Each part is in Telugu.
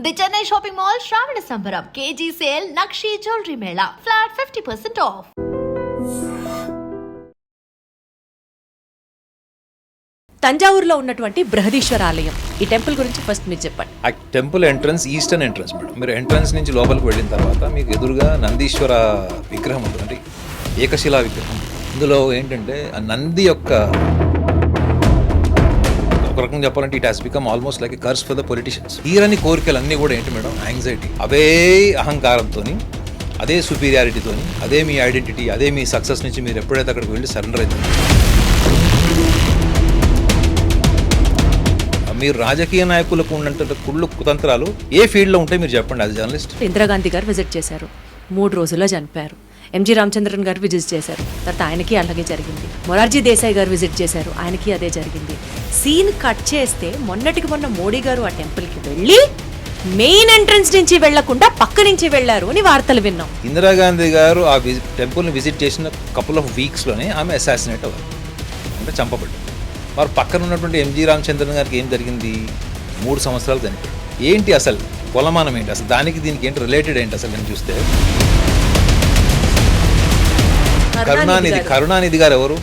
The Chennai shopping mall Shravana సంబరం KG sale Nakshi jewellery mela flat 50% off. తంజావూరులో ఉన్నటువంటి బృహదీశ్వర ఆలయం, ఈ టెంపుల్ గురించి ఫస్ట్ మీరు చెప్పండి. ఆ temple entrance eastern entrance madam. మీరు ఎంట్రన్స్ నుంచి లోపలికి వెళ్ళిన తర్వాత మీకు ఎదురుగా నందీశ్వర విగ్రహం ఉంటుంది, అంటే ఏకశిలా విగ్రహం. ఇందులో ఏంటంటే ఆ నంది యొక్క ఒక రకంగా చెప్పాలంటే it has become almost like a curse for the politicians. తీరని కోరికలు అన్నీ కూడా ఏంటి మేడం, యాంగ్జైటీ. అవే అహంకారంతో, అదే సుపీరియారిటీతో, అదే మీ ఐడెంటిటీ, అదే మీ సక్సెస్ నుంచి మీరు ఎప్పుడైతే అక్కడికి వెళ్ళి సరెండర్ అవుతుంది. మీరు రాజకీయ నాయకులకు ఉన్నంత కుళ్ళు కుతంత్రాలు ఏ ఫీల్డ్లో ఉంటే మీరు చెప్పండి. అది జర్నలిస్ట్. ఇందిరాగాంధీ గారు విజిట్ చేశారు, 3 రోజుల్లో చనిపోయారు. ఎంజి రామచంద్రన్ గారు విజిట్ చేశారు, తర్వాత ఆయనకి అలాగే జరిగింది. మొరార్జీ దేశాయ్ గారు విజిట్ చేశారు, ఆయనకి అదే జరిగింది. సీన్ కట్ చేస్తే మొన్నటికి మొన్న మోడీ గారు ఆ టెంపుల్కి వెళ్ళి మెయిన్ ఎంట్రన్స్ నుంచి వెళ్లకుండా పక్క నుంచి వెళ్లారు అని వార్తలు విన్నాం. ఇందిరాగాంధీ గారు ఆ టెంపుల్ని విజిట్ చేసిన కపుల్ ఆఫ్ వీక్స్లోనే ఆమె అసాసినేట్ అవ్వాలి, అంటే చంపబడ్డారు. వారు పక్కన ఉన్నటువంటి ఎంజి రామచంద్రన్ గారికి ఏం జరిగింది, 3 సంవత్సరాలు చనిపోయాడు. ఏంటి అసలు కొలమానం ఏంటి, అసలు దానికి దీనికి ఏంటి రిలేటెడ్ ఏంటి అసలు నేను చూస్తే. కరుణానిధి గారు ఎవరు?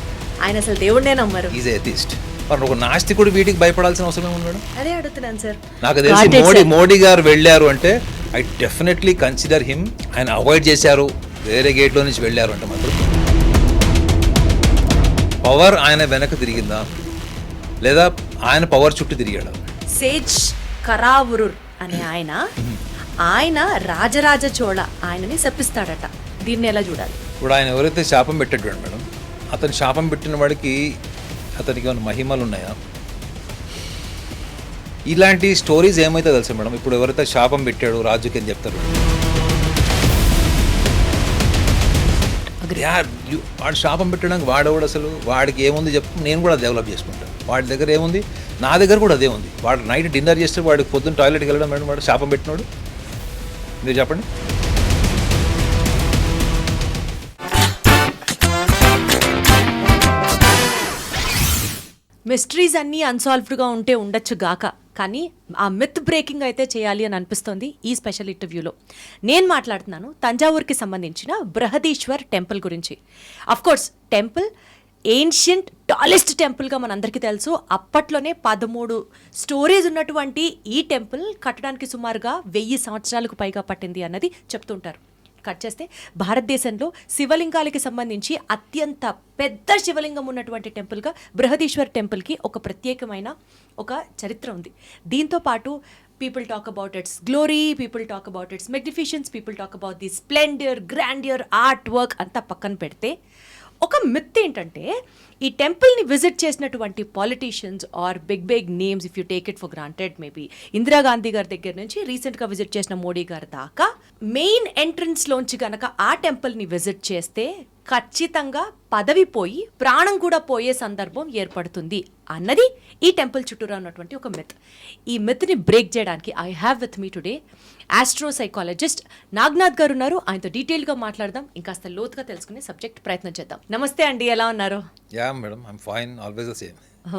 ఆయన అసలు దేవుడినే నమ్మరు. Is atheist. మరి ఒక నాస్తికుడు వీటికి భయపడాల్సిన అవసరం ఉన్నాడు? అదే అడుగుతున్నాను సార్. నాకు తెలిసి మోడీ గారు వెళ్ళారు అంటే ఐ డెఫినెట్లీ కన్సిడర్ హిమ్. ఆయన అవాయిడ్ చేశారు, వేరే గేట్లో నుంచి వెళ్ళారు అంటే మాత్రం పవర్ ఆయన వెనక తిరిగిందా లేదా ఆయన పవర్ చుట్టూ తిరిగాడు? సేజ్ కరావురుర్ అనే ఆయన రాజరాజ చోళ ఆయనని శపిస్తాడట. దీన్ని ఎలా చూడాలి? ఇప్పుడు ఆయన ఎవరైతే శాపం పెట్టాడు మేడం, అతను శాపం పెట్టిన వాడికి అతనికి ఏమైనా మహిమలు ఉన్నాయా? ఇలాంటి స్టోరీస్ ఏమైతే తెలుసా మేడం, ఇప్పుడు ఎవరైతే శాపం పెట్టాడు రాజుకి అని చెప్తారు, వాడు శాపం పెట్టడానికి వాడేవాడు అసలు, వాడికి ఏముంది చెప్పు, నేను కూడా డెవలప్ చేసుకుంటాను. వాడి దగ్గర ఏముంది, నా దగ్గర కూడా అదే ఉంది. వాడు నైట్ డిన్నర్ చేస్తే వాడికి పొద్దున్న టాయిలెట్కి వెళ్ళడం మేడం, వాడు శాపం పెట్టినాడు. మీరు చెప్పండి. మిస్టరీస్ అన్నీ అన్సాల్వ్డ్గా ఉంటే ఉండొచ్చు గాక, కానీ ఆ మిత్ బ్రేకింగ్ అయితే చేయాలి అని అనిపిస్తోంది ఈ స్పెషల్ ఇంటర్వ్యూలో. నేను మాట్లాడుతున్నాను తంజావూరుకి సంబంధించిన బృహదీశ్వర్ టెంపుల్ గురించి. అఫ్కోర్స్ టెంపుల్ ఏన్షియంట్ టాలెస్ట్ టెంపుల్గా మనందరికీ తెలుసు. అప్పట్లోనే 13 స్టోరీస్ ఉన్నటువంటి ఈ టెంపుల్ కట్టడానికి సుమారుగా 1000 సంవత్సరాలకు పైగా పట్టింది అన్నది చెప్తుంటారు. కట్ చేస్తే భారతదేశంలో శివలింగాలకి సంబంధించి అత్యంత పెద్ద శివలింగం ఉన్నటువంటి టెంపుల్గా బృహదీశ్వర్ టెంపుల్కి ఒక ప్రత్యేకమైన ఒక చరిత్ర ఉంది. దీంతో పాటు people talk about its glory, people talk about its magnifications, people talk about the splendour, grandeur, art work అంతా పక్కన పెడితే ఒక మిత్ ఏంటంటే ఈ టెంపుల్ని విజిట్ చేసినటువంటి politicians are big names, if you take it for granted, maybe Indira Gandhi గారి దగ్గర నుంచి రీసెంట్గా విజిట్ చేసిన మోడీ గారి దాకా మెయిన్ ఎంట్రన్స్లోంచి కనుక ఆ టెంపుల్ని విజిట్ చేస్తే ఖచ్చితంగా పదవి పోయి ప్రాణం కూడా పోయే సందర్భం ఏర్పడుతుంది అన్నది ఈ టెంపుల్ చుట్టూరా ఉన్నటువంటి ఒక మిత్. ఈ మిత్ని బ్రేక్ చేయడానికి I have with me today astro psychologist Naganath గారు ఉన్నారు. ఆయనతో డీటెయిల్గా మాట్లాడదాం, ఇంకాస్త లోతుగా తెలుసుకునే సబ్జెక్ట్ ప్రయత్నం చేద్దాం. నమస్తే అండి, ఎలా ఉన్నారు? Yeah madam, I am fine, always the same.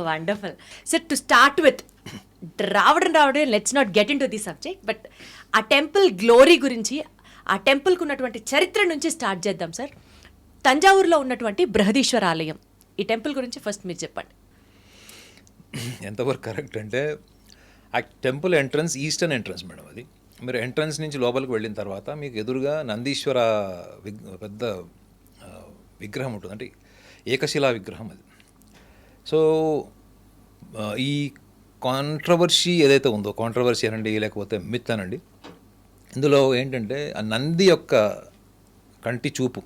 Wonderful sir. To start with రావడం let's not get into the subject, but ఆ టెంపుల్ గ్లోరీ గురించి, ఆ టెంపుల్కి ఉన్నటువంటి చరిత్ర నుంచి స్టార్ట్ చేద్దాం సార్. తంజావూరులో ఉన్నటువంటి బృహదీశ్వర ఆలయం, ఈ టెంపుల్ గురించి ఫస్ట్ మీరు చెప్పండి. ఎంతవరకు కరెక్ట్ అంటే ఆ temple entrance eastern entrance madam. అది మీరు ఎంట్రన్స్ నుంచి లోపలికి వెళ్ళిన తర్వాత మీకు ఎదురుగా నందీశ్వర పెద్ద విగ్రహం ఉంటుంది, అంటే ఏకశిలా విగ్రహం అది. సో ఈ కాంట్రవర్సీ ఏదైతే ఉందో, కాంట్రవర్సీ అనండి లేకపోతే మిత్ అనండి, ఇందులో ఏంటంటే ఆ నంది యొక్క కంటి చూపు,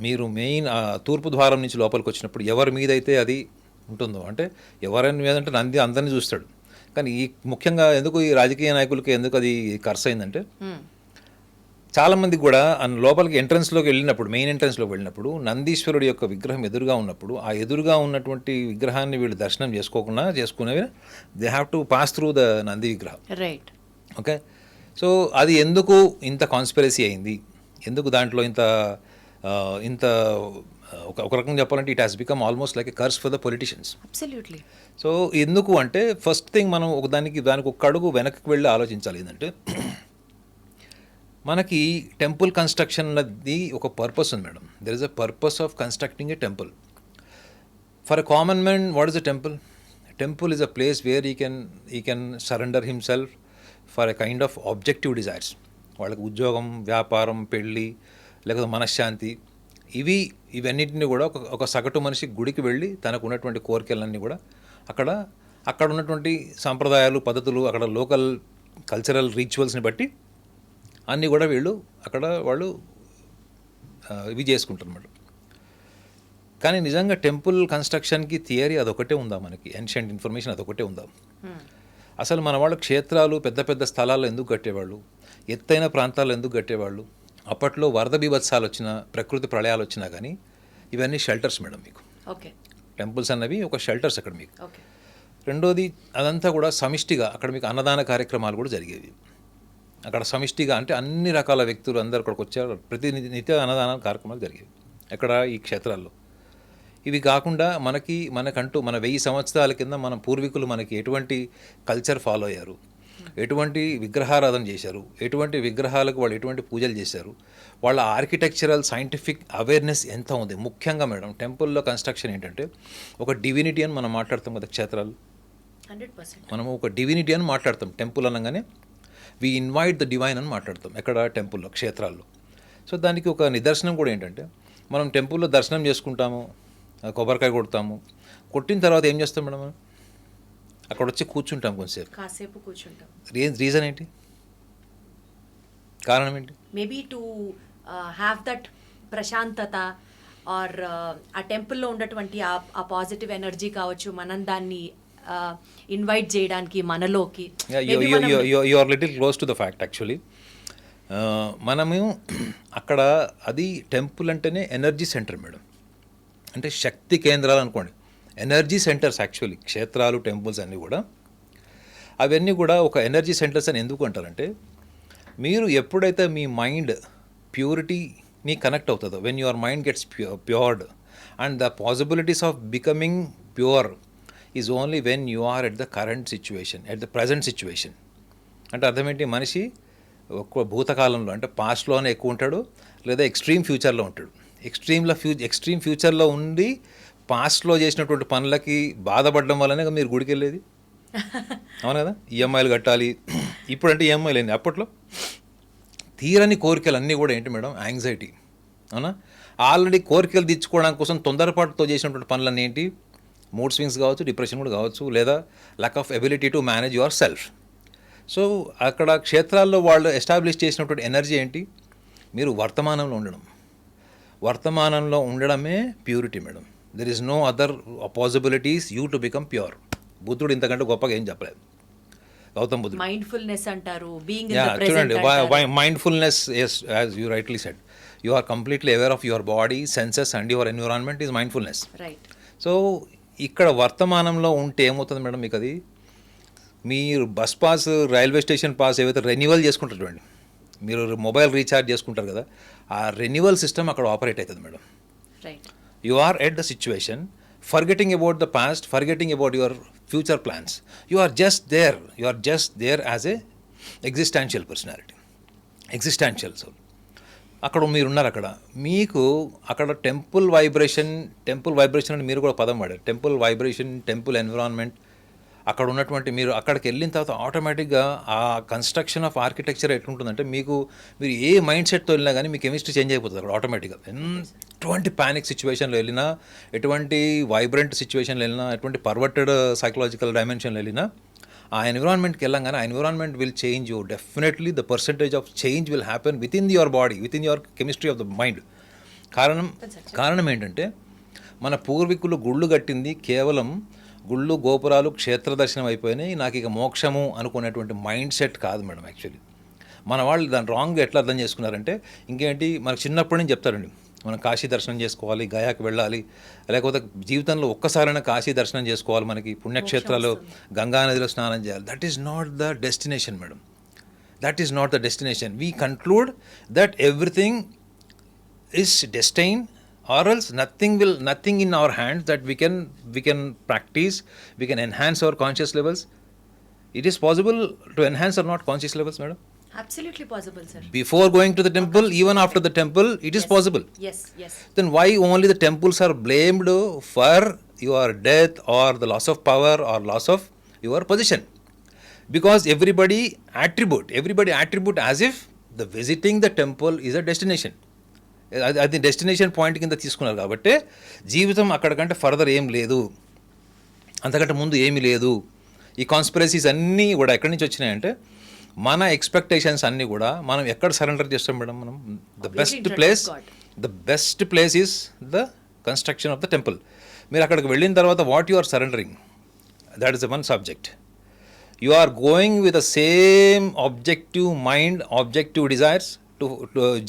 మీరు మెయిన్ తూర్పు ద్వారం నుంచి లోపలికి వచ్చినప్పుడు ఎవరి మీద అయితే అది ఉంటుందో, అంటే ఎవరి మీద అంటే నంది అందరినీ చూస్తాడు. కానీ ఈ ముఖ్యంగా ఎందుకు ఈ రాజకీయ నాయకులకి ఎందుకు అది కర్స్ అయిందంటే, చాలామందికి కూడా లోపలికి ఎంట్రన్స్లోకి వెళ్ళినప్పుడు, మెయిన్ ఎంట్రన్స్లోకి వెళ్ళినప్పుడు నందీశ్వరుడు యొక్క విగ్రహం ఎదురుగా ఉన్నప్పుడు ఆ ఎదురుగా ఉన్నటువంటి విగ్రహాన్ని వీళ్ళు దర్శనం చేసుకునేవి they have to pass through the Nandi విగ్రహం. రైట్. ఓకే. సో అది ఎందుకు ఇంత కాన్స్పిరసీ అయింది, ఎందుకు దాంట్లో ఇంత ఒక రకంగా చెప్పాలంటే it has become almost like a curse for the politicians. Absolutely. So ఎందుకు అంటే ఫస్ట్ థింగ్ మనం దానికి ఒక అడుగు వెనక్కి వెళ్ళి ఆలోచించాలి. ఏంటంటే మనకి టెంపుల్ కన్స్ట్రక్షన్ అన్నది ఒక పర్పస్ ఉంది madam. There is a purpose of constructing A temple. For a common man what is a temple? Temple is a place where he can surrender himself for a kind of objective desires. వాళ్ళకి ఉద్యోగం, వ్యాపారం, పెళ్ళి, లేకపోతే మనశ్శాంతి, ఇవన్నింటినీ కూడా ఒక సగటు మనిషి గుడికి వెళ్ళి తనకు ఉన్నటువంటి కోరికలన్నీ కూడా అక్కడ ఉన్నటువంటి సాంప్రదాయాలు, పద్ధతులు, అక్కడ లోకల్ కల్చరల్ రిచువల్స్ని బట్టి అన్నీ కూడా వాళ్ళు ఇవి చేసుకుంటారు అన్నమాట. కానీ నిజంగా టెంపుల్ కన్స్ట్రక్షన్కి థియరీ అదొకటే ఉందా? మనకి ఏన్షియంట్ ఇన్ఫర్మేషన్ అదొకటే ఉందా? అసలు మన వాళ్ళు క్షేత్రాలు పెద్ద పెద్ద స్థలాల్లో ఎందుకు కట్టేవాళ్ళు? ఎత్తైన ప్రాంతాల్లో ఎందుకు కట్టేవాళ్ళు? అప్పట్లో వరద బీభత్సాలు వచ్చినా, ప్రకృతి ప్రళయాలు వచ్చినా కానీ ఇవన్నీ షెల్టర్స్ మేడం మీకు. ఓకే. టెంపుల్స్ అన్నవి ఒక షెల్టర్స్ అక్కడ మీకు. ఓకే. రెండోది అదంతా కూడా సమిష్టిగా అక్కడ మీకు అన్నదాన కార్యక్రమాలు కూడా జరిగేవి. అక్కడ సమిష్టిగా అంటే అన్ని రకాల వ్యక్తులు అందరు అక్కడికి వచ్చారు. నిత్య అన్నదాన కార్యక్రమాలు జరిగేవి ఎక్కడ? ఈ క్షేత్రాల్లో. ఇవి కాకుండా మనకంటూ మన 1000 సంవత్సరాల కింద మన పూర్వీకులు మనకి ఎటువంటి కల్చర్ ఫాలో అయ్యారు, ఎటువంటి విగ్రహారాధన చేశారు, ఎటువంటి విగ్రహాలకు వాళ్ళు ఎటువంటి పూజలు చేశారు, వాళ్ళ ఆర్కిటెక్చరల్ సైంటిఫిక్ అవేర్నెస్ ఎంత ఉంది. ముఖ్యంగా మేడం టెంపుల్లో కన్స్ట్రక్షన్ ఏంటంటే ఒక డివినిటీ అని మనం మాట్లాడతాం కదా క్షేత్రాలు. 100%. మనము ఒక డివినిటీ అని మాట్లాడతాం. టెంపుల్ అనగానే వి ఇన్వైట్ ద డివైన్ అని మాట్లాడతాం ఎక్కడ? టెంపుల్లో, క్షేత్రాల్లో. సో దానికి ఒక నిదర్శనం కూడా ఏంటంటే మనం టెంపుల్లో దర్శనం చేసుకుంటాము, కొబ్బరికాయ కొడతాము. కొట్టిన తర్వాత ఏం చేస్తాం మేడం? మనం అక్కడ వచ్చి కూర్చుంటాం, కాసేపు కూర్చుంటాం. రీజన్ ఏంటి? కారణం ఏంటి? మేబీ టు హ్యావ్ దట్ ప్రశాంతత ఆర్ ఆ టెంపుల్లో ఉన్నటువంటి ఆ పాజిటివ్ ఎనర్జీ కావచ్చు, మనం దాన్ని ఇన్వైట్ చేయడానికి మనలోకి. You are little close to the fact actually. మనము అక్కడ అది టెంపుల్ అంటేనే ఎనర్జీ సెంటర్ మేడం. అంటే శక్తి కేంద్రాలు అనుకోండి, ఎనర్జీ సెంటర్స్ యాక్చువల్లీ. క్షేత్రాలు, టెంపుల్స్ అన్నీ కూడా అవన్నీ కూడా ఒక ఎనర్జీ సెంటర్స్ అని ఎందుకు అంటారంటే మీరు ఎప్పుడైతే మీ మైండ్ ప్యూరిటీని కనెక్ట్ అవుతుందో, when your mind gets pured and the possibilities of becoming pure is only when you are at the current situation, at the present situation. అంటే అర్థం ఏంటి? మనిషి ఒక్క భూతకాలంలో అంటే పాస్ట్లోనే ఎక్కువ ఉంటాడు, లేదా ఎక్స్ట్రీమ్ ఫ్యూచర్లో ఉంటాడు. ఎక్స్ట్రీమ్ ఫ్యూచర్లో ఉండి పాస్ట్లో చేసినటువంటి పనులకి బాధపడడం వల్లనే మీరు గుడికి వెళ్ళేది. అవును కదా? ఈఎంఐలు కట్టాలి. ఇప్పుడంటే ఈఎంఐలు ఏంది? అప్పట్లో తీరని కోరికలు అన్నీ కూడా ఏంటి మేడం? యాంగ్జైటీ. అవునా? ఆల్రెడీ కోరికలు తీర్చుకోవడానికి కోసం తొందరపాటుతో చేసినటువంటి పనులన్నీ ఏంటి? మూడ్ స్వింగ్స్ కావచ్చు, డిప్రెషన్ కూడా కావచ్చు, లేదా lack of ability to manage your self. So అక్కడ క్షేత్రాల్లో వాళ్ళు ఎస్టాబ్లిష్ చేసినటువంటి ఎనర్జీ ఏంటి? మీరు వర్తమానంలో ఉండడమే purity madam. There is no other possibilities you to become pure. బుద్ధుడు ఇంతకంటే గొప్పగా ఏం చెప్పలేదు. గౌతమ్ బుద్ధుడు మైండ్ఫుల్నెస్ అంటారు. చూడండి, mindfulness, as you rightly said, you are completely aware of your body, senses and your environment is mindfulness. Right. So ఇక్కడ వర్తమానంలో ఉంటే ఏమవుతుంది మేడం? మీకు అది మీరు bus pass, railway station pass ఏవైతే రెన్యువల్ చేసుకుంటారు చూడండి, మీరు మొబైల్ రీఛార్జ్ చేసుకుంటారు కదా, ఆ రెన్యువల్ సిస్టమ్ అక్కడ ఆపరేట్ అవుతుంది madam. Right. You are at the situation, forgetting about the past, forgetting about your future plans. You are just there as a existential personality, existential soul. అక్కడ మీరున్నారు. మీకు అక్కడ టెంపుల్ వైబ్రేషన్ అని మీరు కూడా పదం వాడారు. టెంపుల్ వైబ్రేషన్, టెంపుల్ ఎన్విరాన్మెంట్, అక్కడ ఉన్నటువంటి మీరు అక్కడికి వెళ్ళిన తర్వాత ఆటోమేటిక్గా ఆ కన్స్ట్రక్షన్ ఆఫ్ ఆర్కిటెక్చర్ ఎట్లుంటుందంటే మీరు ఏ మైండ్ సెట్తో వెళ్ళినా కానీ మీ కెమిస్ట్రీ చేంజ్ అయిపోతుంది అక్కడ ఆటోమేటిక్గా. ఎటువంటి ప్యానిక్ సిచ్యువేషన్లో వెళ్ళినా, ఎటువంటి వైబ్రెంట్ సిచ్యువేషన్లో వెళ్ళినా, ఎటువంటి పర్వర్టెడ్ సైకలాజికల్ డైమెన్షన్లో వెళ్ళినా, ఆ ఎన్విరాన్మెంట్కి వెళ్ళంగానే ఆ environment will change you. Definitely the percentage of change will happen with in your body, with in your chemistry of the mind. కారణం ఏంటంటే మన పూర్వీకులు గుళ్ళు కట్టింది కేవలం గుళ్ళు, గోపురాలు, క్షేత్ర దర్శనం అయిపోయినాయి, నాకు ఇక మోక్షము అనుకునేటువంటి మైండ్ సెట్ కాదు మేడం. యాక్చువల్లీ మన వాళ్ళు దాన్ని రాంగ్గా ఎట్లా అర్థం చేసుకున్నారంటే, ఇంకేంటి మనకు చిన్నప్పటి నుంచి చెప్తారండి, మనం కాశీ దర్శనం చేసుకోవాలి, గయాకి వెళ్ళాలి, లేకపోతే జీవితంలో ఒక్కసారైనా కాశీ దర్శనం చేసుకోవాలి, మనకి పుణ్యక్షేత్రాలు, గంగానదిలో స్నానం చేయాలి. That is not the destination madam. That is not the destination. We conclude that everything is destine or else nothing in our hands that we can practice, we can enhance our conscious levels. It is possible to enhance or not conscious levels, madam. Absolutely possible sir. Before going to the temple, even after the temple, it is possible. Yes yes. Then why only the temples are blamed for your death or the loss of power or loss of your position? Because everybody attribute as if the visiting the temple is a destination. అది డెస్టినేషన్ పాయింట్ కింద తీసుకున్నారు కాబట్టి జీవితం అక్కడికంటే ఫర్దర్ ఏం లేదు, అంతకంటే ముందు ఏమీ లేదు. ఈ కాన్స్పిరసీస్ అన్నీ కూడా ఎక్కడి నుంచి వచ్చినాయంటే మన ఎక్స్పెక్టేషన్స్ అన్నీ కూడా మనం ఎక్కడ సరెండర్ చేస్తాం మేడం? మనం the best place is the construction of the temple. మీరు అక్కడికి వెళ్ళిన తర్వాత what you are surrendering, that is the one subject. You are going with the same objective mind, objective desires to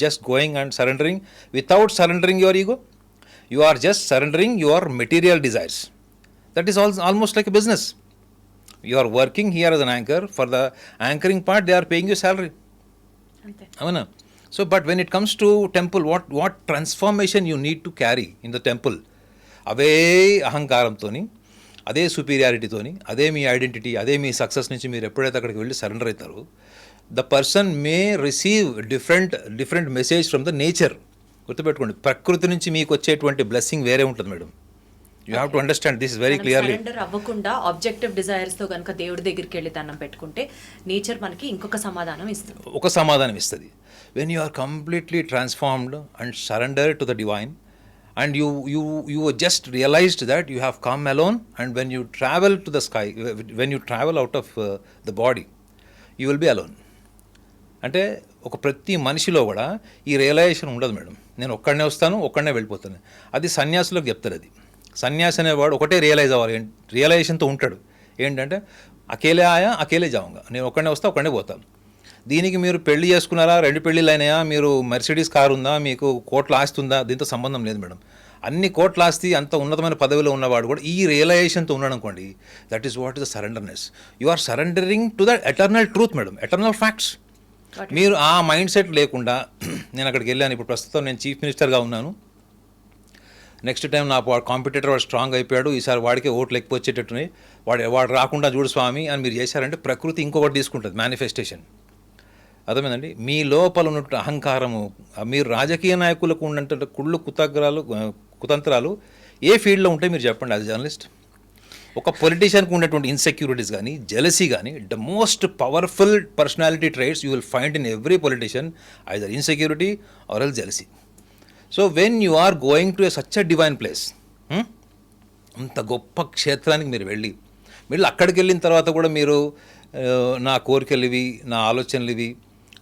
just going and surrendering without surrendering your ego. You are just surrendering your material desires. That is almost like a business. You are working here as an anchor. For the anchoring part, they are paying you salary. Avana. So, but when it comes to temple, what transformation you need to carry in the temple? అవే అహంకారంతోని, అదే సుపీరియారిటీతోని, అదే మీ ఐడెంటిటీ, అదే మీ సక్సెస్ నుంచి మీరు ఎప్పుడైతే అక్కడికి వెళ్ళి సరెండర్ అవుతారో the person may receive different message from the nature. గుర్తుపెట్టుకోండి, ప్రకృతి నుంచి మీకు వచ్చేటువంటి బ్లెస్సింగ్ వేరే ఉంటుంది madam. You have to understand this very clearly. Surrender అవ్వకుండా ఆబ్జెక్టివ్ డిజైర్స్ తో కనుక దేవుడి దగ్గరికి వెళ్ళి దండం పెట్టుకుంటే నేచర్ మనకి ఇంకొక సమాధానం ఇస్తుంది. ఒక సమాధానం ఇస్తుంది. When you are completely transformed and surrender to the divine and you just realized that you have come alone, and when you travel to the sky, when you travel out of the body, you will be alone. అంటే ఒక ప్రతి మనిషిలో కూడా ఈ రియలైజేషన్ ఉండదు మేడం. నేను ఒక్కడనే వస్తాను, ఒక్కడనే వెళ్ళిపోతాను. అది సన్యాసులకు చెప్తారు. అది సన్యాసి అనేవాడు ఒకటే రియలైజ్ అవ్వాలి, రియలైజేషన్తో ఉంటాడు. ఏంటంటే అకేలే ఆయా అకేలే జావుగా, నేను ఒక్కడనే వస్తా, ఒక్కడనే పోతాను. దీనికి మీరు పెళ్లి చేసుకున్నారా, 2 పెళ్ళిళ్ళు అయినాయా, మీరు మెర్సిడీస్ కారు ఉందా, మీకు కోట్ల ఆస్తి ఉందా, దీంతో సంబంధం లేదు మేడం. అన్ని కోట్ల ఆస్తి, అంత ఉన్నతమైన పదవిలో ఉన్నవాడు కూడా ఈ రియలైజేషన్తో ఉన్నాడు అనుకోండి, that is what is the surrenderness. You are surrendering to the eternal truth madam, eternal facts. మీరు ఆ మైండ్ సెట్ లేకుండా నేను అక్కడికి వెళ్ళాను, ఇప్పుడు ప్రస్తుతం నేను చీఫ్ మినిస్టర్గా ఉన్నాను, నెక్స్ట్ టైం నా కాంపిటేటర్ వాడు స్ట్రాంగ్ అయిపోయాడు, ఈసారి వాడికే ఓట్లు ఎక్కువ వచ్చేటట్టున్నాయి, వాడు రాకుండా చూడు స్వామి అని మీరు చేశారంటే ప్రకృతి ఇంకొకటి తీసుకుంటుంది, మేనిఫెస్టేషన్. అర్థమైందండి? మీ లోపల ఉన్నట్టు అహంకారము, మీరు రాజకీయ నాయకులకు ఉన్నట్టు కుళ్ళు కుతంత్రాలు ఏ ఫీల్డ్లో ఉంటే మీరు చెప్పండి యాజ్ జర్నలిస్ట్. ఒక పొలిటీషియన్కి ఉన్నటువంటి ఇన్సెక్యూరిటీస్ కానీ, జెలసీ కానీ, the most powerful personality traits you will find in every politician, either insecurity or else jealousy. So when you are going to such a divine place, అంత గొప్ప క్షేత్రానికి మీరు వెళ్ళి అక్కడికి వెళ్ళిన తర్వాత కూడా మీరు నా కోరికలు ఇవి, నా ఆలోచనలు ఇవి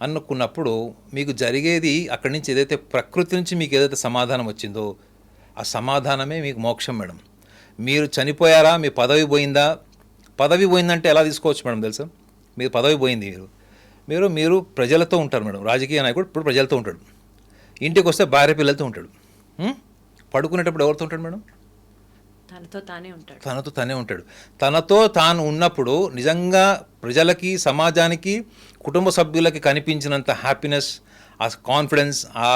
అనుకున్నప్పుడు మీకు జరిగేది అక్కడి నుంచి ఏదైతే ప్రకృతి నుంచి మీకు ఏదైతే సమాధానం వచ్చిందో ఆ సమాధానమే మీకు మోక్షం మేడం. మీరు చనిపోయారా, మీ పదవి పోయిందా, పదవి పోయిందంటే ఎలా తీసుకోవచ్చు మేడం తెలుసా? మీరు పదవి పోయింది, మీరు ప్రజలతో ఉంటారు మేడం. రాజకీయ నాయకుడు ఇప్పుడు ప్రజలతో ఉంటాడు, ఇంటికి వస్తే భార్య పిల్లలతో ఉంటాడు, పడుకునేటప్పుడు ఎవరితో ఉంటాడు మేడం? తనతో తానే ఉంటాడు. తనతో తాను ఉన్నప్పుడు నిజంగా ప్రజలకి, సమాజానికి, కుటుంబ సభ్యులకి కనిపించినంత హ్యాపీనెస్, ఆ కాన్ఫిడెన్స్, ఆ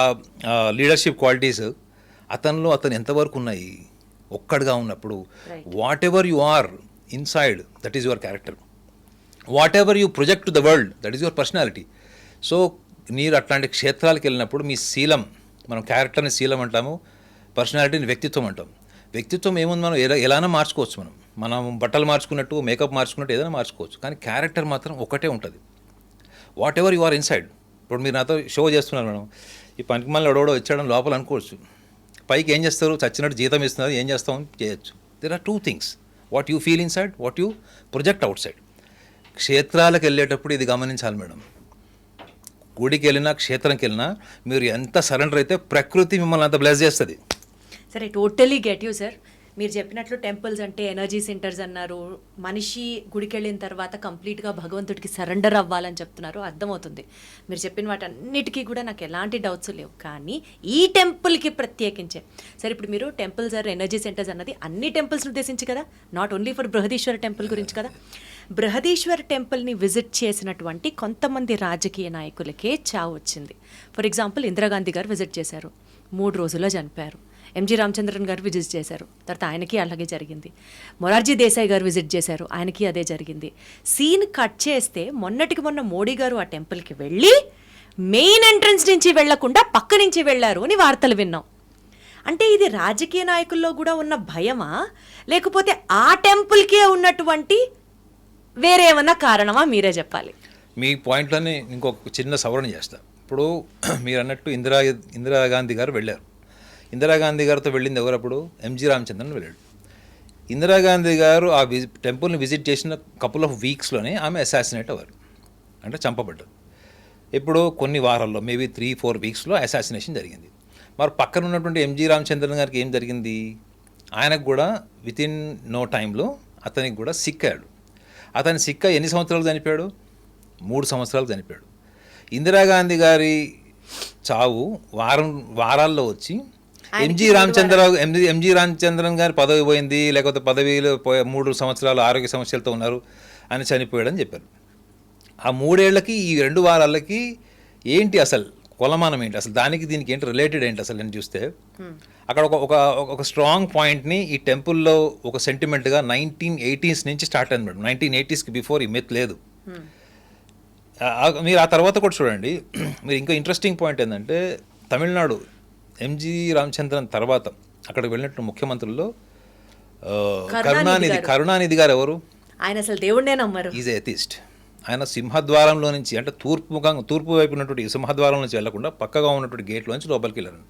లీడర్షిప్ క్వాలిటీస్ అతను ఎంతవరకు ఉన్నాయి? ఒక్కడిగా ఉన్నప్పుడు whatever you are inside, that is your character. Whatever you project to the world, that is your personality. So మీరు అట్లాంటి క్షేత్రాలకు వెళ్ళినప్పుడు మీ శీలం, మనం క్యారెక్టర్ని శీలం అంటాము, పర్సనాలిటీని వ్యక్తిత్వం అంటాం. వ్యక్తిత్వం ఏముంది, మనం ఎలానో మార్చుకోవచ్చు. మనం బట్టలు మార్చుకున్నట్టు, మేకప్ మార్చుకున్నట్టు ఏదైనా మార్చుకోవచ్చు, కానీ క్యారెక్టర్ మాత్రం ఒకటే ఉంటుంది. Whatever you are inside. ఇప్పుడు మీరు నాతో షో చేస్తున్నారు మేడం, ఈ పనికి మళ్ళీ ఎవడో వచ్చాడని లోపల అనుకోవచ్చు, పైకి ఏం చేస్తారు, చచ్చినట్టు జీతం ఇస్తున్నారు, ఏం చేస్తామని చేయొచ్చు. There are 2 things, what you feel inside, what you project outside. క్షేత్రాలకు వెళ్ళేటప్పుడు ఇది గమనించాలి మేడం. గుడికి వెళ్ళినా, క్షేత్రంకి వెళ్ళినా మీరు ఎంత సరెండర్ అయితే ప్రకృతి మిమ్మల్ని అంత బ్లెస్ చేస్తుంది. సరే, టోటలీ గెట్ యూ సార్. మీరు చెప్పినట్లు టెంపుల్స్ అంటే ఎనర్జీ సెంటర్స్ అన్నారు, మనిషి గుడికి వెళ్ళిన తర్వాత కంప్లీట్గా భగవంతుడికి సరెండర్ అవ్వాలని చెప్తున్నారు, అర్థమవుతుంది. మీరు చెప్పిన వాటన్నిటికీ కూడా నాకు ఎలాంటి డౌట్స్ లేవు. కానీ ఈ టెంపుల్కి ప్రత్యేకించే సరే, ఇప్పుడు మీరు టెంపుల్స్ ఆర్ ఎనర్జీ సెంటర్స్ అన్నది అన్ని టెంపుల్స్ని ఉద్దేశించి కదా, not only for Brihadeeswara temple గురించి కదా. బృహదీశ్వర టెంపుల్ని విజిట్ చేసినటువంటి కొంతమంది రాజకీయ నాయకులకే చావు వచ్చింది. ఫర్ ఎగ్జాంపుల్ ఇందిరాగాంధీ గారు విజిట్ చేశారు, 3 రోజుల్లో చనిపోయారు. ఎంజి రామచంద్రన్ గారు విజిట్ చేశారు, తర్వాత ఆయనకి అలాగే జరిగింది. మొరార్జీ దేశాయ్ గారు విజిట్ చేశారు, ఆయనకి అదే జరిగింది. సీన్ కట్ చేస్తే మొన్నటికి మొన్న మోడీ గారు ఆ టెంపుల్కి వెళ్ళి మెయిన్ ఎంట్రన్స్ నుంచి వెళ్లకుండా పక్క నుంచి వెళ్ళారు అని వార్తలు విన్నాం. అంటే ఇది రాజకీయ నాయకుల్లో కూడా ఉన్న భయమా, లేకపోతే ఆ టెంపుల్కే ఉన్నటువంటి వేరే ఏమన్నా కారణమా? మీరే చెప్పాలి. మీ పాయింట్లోనే ఇంకొక చిన్న సవరణ చేస్తా. ఇప్పుడు మీరు అన్నట్టు ఇందిరాగాంధీ గారు వెళ్ళారు. ఇందిరాగాంధీ గారితో వెళ్ళింది ఎవరప్పుడు? ఎంజి రామచంద్రన్ వెళ్ళాడు. ఇందిరాగాంధీ గారు ఆ టెంపుల్ని విజిట్ చేసిన కపుల్ ఆఫ్ వీక్స్లోనే ఆమె అసాసినేట్ అవ్వారు, అంటే చంపబడ్డారు. ఇప్పుడు కొన్ని వారాల్లో మేబీ 3-4 వీక్స్లో అసాసినేషన్ జరిగింది. మరి పక్కన ఉన్నటువంటి ఎంజి రామచంద్రన్ గారికి ఏం జరిగింది? ఆయనకు కూడా వితిన్ నో టైంలో అతనికి కూడా సిక్కాడు. అతని సిక్క ఎన్ని సంవత్సరాలు చనిపోయాడు? 3 సంవత్సరాలు చనిపోయాడు. ఇందిరాగాంధీ గారి చావు వారాల్లో వచ్చి ఎంజి రామచంద్రన్ గారి పదవి పోయింది, లేకపోతే పదవిలో 3 సంవత్సరాలు ఆరోగ్య సమస్యలతో ఉన్నారు అని చనిపోయాడని చెప్పారు. ఆ 3 ఏళ్లకి ఈ 2 వారాలకి ఏంటి అసలు కొలమానం ఏంటి? అసలు దానికి దీనికి ఏంటి రిలేటెడ్ ఏంటి అసలు అని చూస్తే అక్కడ ఒక స్ట్రాంగ్ పాయింట్ని ఈ టెంపుల్లో ఒక సెంటిమెంట్గా 1980s నుంచి స్టార్ట్ అయింది మేడం. 1980sకి బిఫోర్ ఈ మిత్ లేదు. మీరు ఆ తర్వాత కూడా చూడండి. మీరు ఇంకా ఇంట్రెస్టింగ్ పాయింట్ ఏంటంటే తమిళనాడు ఎంజి రామచంద్రన్ తర్వాత అక్కడికి వెళ్ళినట్టు ముఖ్యమంత్రుల్లో కరుణానిధి గారు ఎవరు? ఆయన అసలు దేవుడినే నమ్మరు. Is atheist. ఆయన సింహద్వారంలో నుంచి, అంటే తూర్పు వైపు ఉన్నటువంటి సింహద్వారం నుంచి వెళ్లకుండా పక్కగా ఉన్నటువంటి గేట్లో నుంచి లోపలికి వెళ్ళారు.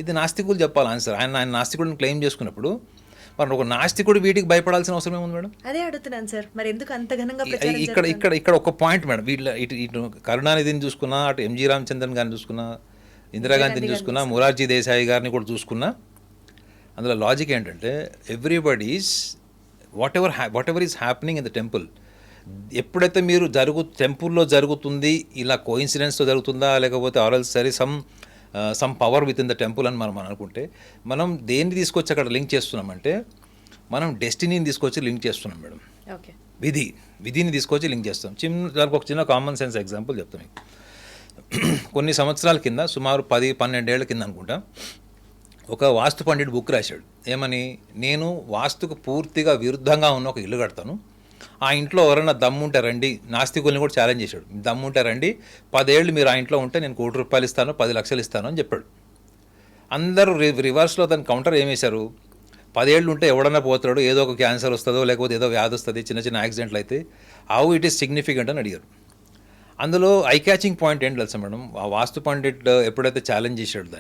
ఇది నాస్తికులు చెప్పాలి ఆన్సర్. ఆయన నాస్తికుడిని క్లెయిమ్ చేసుకున్నప్పుడు మరి ఒక నాస్తికుడు వీటికి భయపడాల్సిన అవసరం ఏముంది మేడం? అదే అడుగుతున్నాను సార్, మరి ఎందుకు అంత ఘనంగా ఇక్కడ ఒక పాయింట్ మేడం. ఇటు కరుణానిధిని చూసుకున్నా, అటు ఎంజి రామచంద్రన్ గారిని చూసుకున్నా, ఇందిరాగాంధీని చూసుకున్నా, మొరార్జీ దేశాయ్ గారిని కూడా చూసుకున్నా, అందులో లాజిక్ ఏంటంటే everybody's what ever is happening in the temple, ఎప్పుడైతే మీరు టెంపుల్లో జరుగుతుంది ఇలా కోఇన్సిడెన్స్తో జరుగుతుందా, లేకపోతే ఆర్ఎల్స్ సరే some power with in the temple అని మనం అనుకుంటే, మనం దేన్ని తీసుకొచ్చి అక్కడ లింక్ చేస్తున్నామంటే మనం డెస్టినీని తీసుకొచ్చి లింక్ చేస్తున్నాం మేడం. ఓకే, విధిని తీసుకొచ్చి లింక్ చేస్తాం. దానికి ఒక చిన్న కామన్ సెన్స్ ఎగ్జాంపుల్ చెప్తాను మీకు. కొన్ని సంవత్సరాల కింద, సుమారు 10-12 ఏళ్ల కింద అనుకుంటా, ఒక వాస్తు పండితుడు బుక్ రాశాడు. ఏమని? నేను వాస్తుకు పూర్తిగా విరుద్ధంగా ఉన్న ఒక ఇల్లు కడతాను, ఆ ఇంట్లో ఎవరైనా దమ్ముంటే రండి. నాస్తికుల్ని కూడా ఛాలెంజ్ చేశాడు. దమ్ముంటే రండి, 10 ఏళ్ళు మీరు ఆ ఇంట్లో ఉంటే నేను ₹1 కోటి ఇస్తాను, 10 లక్షలు ఇస్తాను అని చెప్పాడు. అందరూ రివర్స్లో దాని కౌంటర్ ఏమేశారు? 10 ఏళ్ళు ఉంటే ఎవడన్నా పోతాడు, ఏదో ఒక క్యాన్సర్ వస్తుందో, లేకపోతే ఏదో వ్యాధి వస్తుంది, చిన్న యాక్సిడెంట్లు అయితే, హౌ ఇట్ ఈస్ సిగ్నిఫికెంట్ అని అడిగారు. అందులో ఐ క్యాచింగ్ పాయింట్ ఏంటి తెలుసా మేడం? ఆ వాస్తు పండిట్ ఎప్పుడైతే ఛాలెంజ్ చేశాడు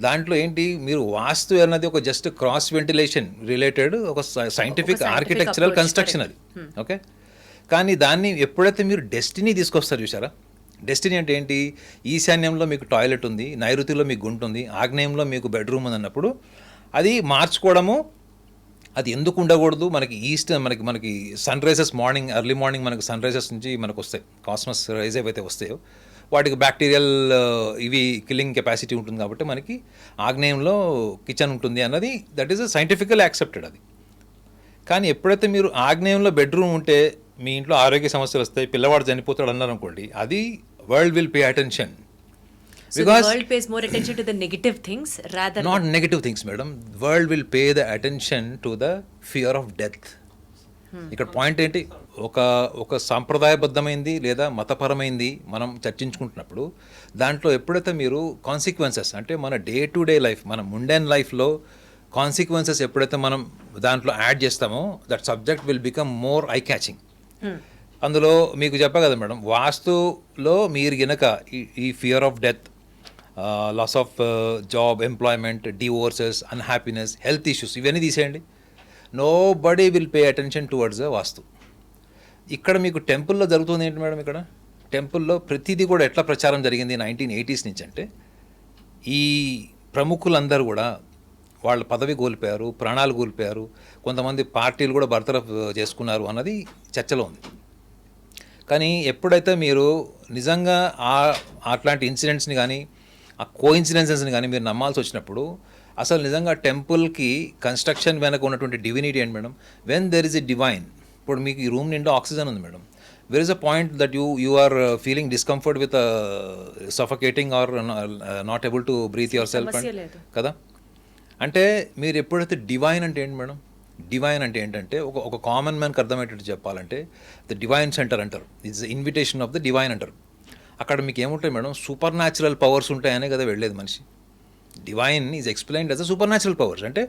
దాంట్లో ఏంటి, మీరు వాస్తు అన్నది ఒక జస్ట్ క్రాస్ వెంటిలేషన్ రిలేటెడ్ ఒక సైంటిఫిక్ ఆర్కిటెక్చరల్ కన్స్ట్రక్షన్ అది, ఓకే. కానీ దాన్ని ఎప్పుడైతే మీరు డెస్టినీ తీసుకొస్తారు చూసారా, డెస్టినీ అంటే ఏంటి? ఈశాన్యంలో మీకు టాయిలెట్ ఉంది, నైరుతిలో మీకు గుంట ఉంది, ఆగ్నేయంలో మీకు బెడ్రూమ్ ఉంది అన్నప్పుడు అది మార్చుకోవడము, అది ఎందుకు ఉండకూడదు? మనకి మనకి సన్ రైజెస్ ఎర్లీ మార్నింగ్ మనకి సన్ రైజెస్ నుంచి మనకు వస్తాయి, కాస్మస్ రైజ్ ఏవైతే వస్తాయో వాటికి బ్యాక్టీరియల్ ఇవి కిల్లింగ్ కెపాసిటీ ఉంటుంది కాబట్టి మనకి ఆగ్నేయంలో కిచెన్ ఉంటుంది అన్నది దట్ ఈస్ సైంటిఫికల్ యాక్సెప్టెడ్ అది. కానీ ఎప్పుడైతే మీరు ఆగ్నేయంలో బెడ్రూమ్ ఉంటే మీ ఇంట్లో ఆరోగ్య సమస్యలు వస్తాయి, పిల్లవాడు చనిపోతాడు అన్నారు అనుకోండి, అది world will pay attention. Because the world pays more attention to the negative things rather not negative things madam, world will pay the attention to the fear of death. ఇక్కడ పాయింట్ ఏంటి? ఒక సాంప్రదాయబద్ధమైంది లేదా మతపరమైంది మనం చర్చించుకుంటున్నప్పుడు దాంట్లో ఎప్పుడైతే మీరు కాన్సిక్వెన్సెస్, అంటే మన డే టు డే లైఫ్, మన ముండెన్ లైఫ్లో కాన్సిక్వెన్సెస్ ఎప్పుడైతే మనం దాంట్లో యాడ్ చేస్తామో that subject will become more eye catching. అందులో మీకు చెప్పా కదా మేడం, వాస్తులో మీరు గనక ఈ fear of death, loss of job, employment, divorces, unhappiness, health issues ఇవన్నీ తీసేయండి, nobody will pay attention towards the vastu. ఇక్కడ మీకు టెంపుల్లో జరుగుతుంది ఏంటి మేడం? ఇక్కడ టెంపుల్లో ప్రతిదీ కూడా ఎట్లా ప్రచారం జరిగింది 1980s నుంచి అంటే, ఈ ప్రముఖులందరూ కూడా వాళ్ళ పదవి కోల్పోయారు, ప్రాణాలు కోల్పోయారు, కొంతమంది పార్టీలు కూడా బర్తరఫ్ చేసుకున్నారు అన్నది చర్చలో ఉంది. కానీ ఎప్పుడైతే మీరు నిజంగా అట్లాంటి ఇన్సిడెంట్స్ని కానీ ఆ కోఇన్సిడెన్సెస్ని కానీ మీరు నమ్మాల్సి వచ్చినప్పుడు అసలు నిజంగా టెంపుల్కి కన్స్ట్రక్షన్ వెనక ఉన్నటువంటి డివినిటీ ఏంటి madam? When there is a divine, ఇప్పుడు మీకు ఈ రూమ్ నిండా ఆక్సిజన్ ఉంది madam, where is a point that you are feeling discomfort with suffocating or not able to breathe yourself కదా. అంటే మీరు ఎప్పుడైతే డివైన్ అంటే ఏంటి మేడం, డివైన్ అంటే ఏంటంటే ఒక కామన్ మ్యాన్కి అర్థమయ్యేటట్టు చెప్పాలంటే ద డివైన్ సెంటర్ అంటారు, it's the invitation of the divine అంటారు. అక్కడ మీకు ఏముంటాయి మేడం, సూపర్ న్యాచురల్ పవర్స్ ఉంటాయనే కదా వెళ్ళేది మనిషి. Divine is explained as a super natural powers, అంటే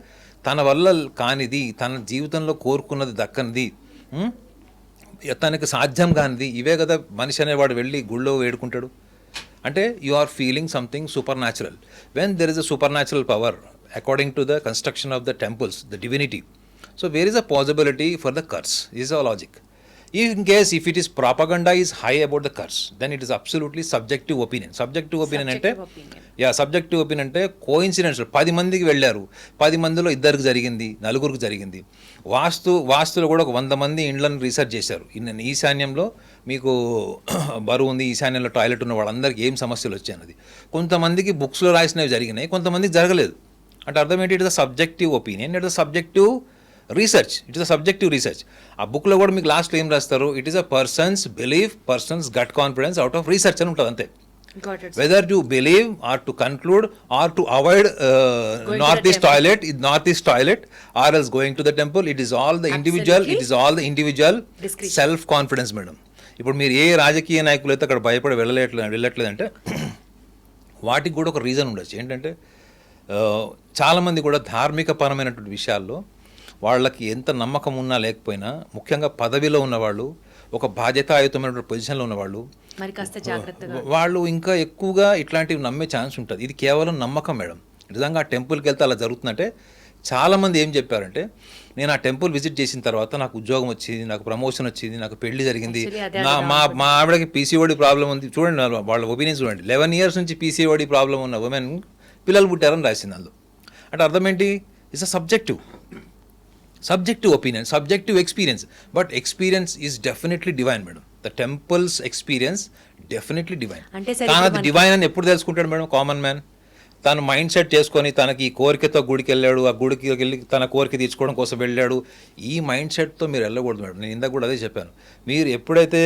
తన వల్ల కానిది, తన జీవితంలో కోరుకున్నది దక్కనిది, తనకు సాధ్యం కానిది, ఇవే కదా మనిషి అనేవాడు వెళ్ళి గుళ్ళో వేడుకుంటాడు. అంటే you are feeling something supernatural. When there is a supernatural power according to the construction of the temples, the divinity, so there is a possibility for the curse. This is our logic. In case if it is propaganda is high about the curse, then it is absolutely subjective opinion. Subjective opinion అంటే subjective opinion అంటే కోఇన్సిడెన్స్. 10 మందికి వెళ్ళారు, 10 మందిలో 2కి జరిగింది, 4కి జరిగింది. వాస్తులో కూడా ఒక 100 మంది ఇండ్లను రీసెర్చ్ చేశారు. ఈశాన్యంలో మీకు బరువు ఉంది, ఈశాన్యంలో టాయిలెట్ ఉన్న వాళ్ళందరికీ ఏం సమస్యలు వచ్చాయి అన్నది. కొంతమందికి బుక్స్లో రాసినవి జరిగినాయి, కొంతమందికి జరగలేదు. అంటే అర్థం ఏంటి, it is a subjective opinion, it is subjective research, it is a subjective research. ఆ బుక్లో కూడా మీకు లాస్ట్లో ఏం రాస్తారు, it is a person's believe, person's gut confidence out of research అని ఉంటుంది అంతే. Whether to believe or to conclude or to avoid north east toilet or else going to the temple, it is all the individual, it is all the individual self confidence madam. ఇప్పుడు మీరు ఏ రాజకీయ నాయకులు అయితే అక్కడ భయపడి వెళ్ళట్లేదంటే వాటికి కూడా ఒక రీజన్ ఉండొచ్చు. ఏంటంటే చాలామంది కూడా ధార్మిక పరమైనటువంటి విషయాల్లో వాళ్ళకి ఎంత నమ్మకం ఉన్నా లేకపోయినా, ముఖ్యంగా పదవిలో ఉన్నవాళ్ళు, ఒక బాధ్యతాయుతమైనటువంటి పొజిషన్లో ఉన్నవాళ్ళు, మరి కాస్త జాగ్రత్తగా వాళ్ళు ఇంకా ఎక్కువగా ఇట్లాంటివి నమ్మే ఛాన్స్ ఉంటుంది. ఇది కేవలం నమ్మకం మేడం. నిజంగా ఆ టెంపుల్కి వెళ్తే అలా జరుగుతుందంటే, చాలామంది ఏం చెప్పారంటే, నేను ఆ టెంపుల్ విజిట్ చేసిన తర్వాత నాకు ఉద్యోగం వచ్చింది, నాకు ప్రమోషన్ వచ్చింది, నాకు పెళ్లి జరిగింది, మా ఆవిడకి పీసీఓడి ప్రాబ్లం ఉంది. చూడండి వాళ్ళ ఒపీనియన్ చూడండి, 11 years నుంచి పీసీఓడి ప్రాబ్లం ఉన్న ఉమెన్ పిల్లలు పుట్టారని రాసింది అందులో. అంటే అర్థం ఏంటి, it's a subjective opinion, subjective experience, but experience is definitely divine madam. The temple's experience definitely divine. తానది డివైన్ అని ఎప్పుడు తెలుసుకుంటాడు మేడం కామన్ మ్యాన్? తను మైండ్ సెట్ చేసుకొని తనకి కోరికతో గుడికి వెళ్ళాడు, ఆ గుడికి వెళ్ళి తన కోరిక తీర్చుకోవడం కోసం వెళ్ళాడు. ఈ మైండ్ సెట్తో మీరు వెళ్ళకూడదు మేడం. నేను ఇందాక కూడా అదే చెప్పాను. మీరు ఎప్పుడైతే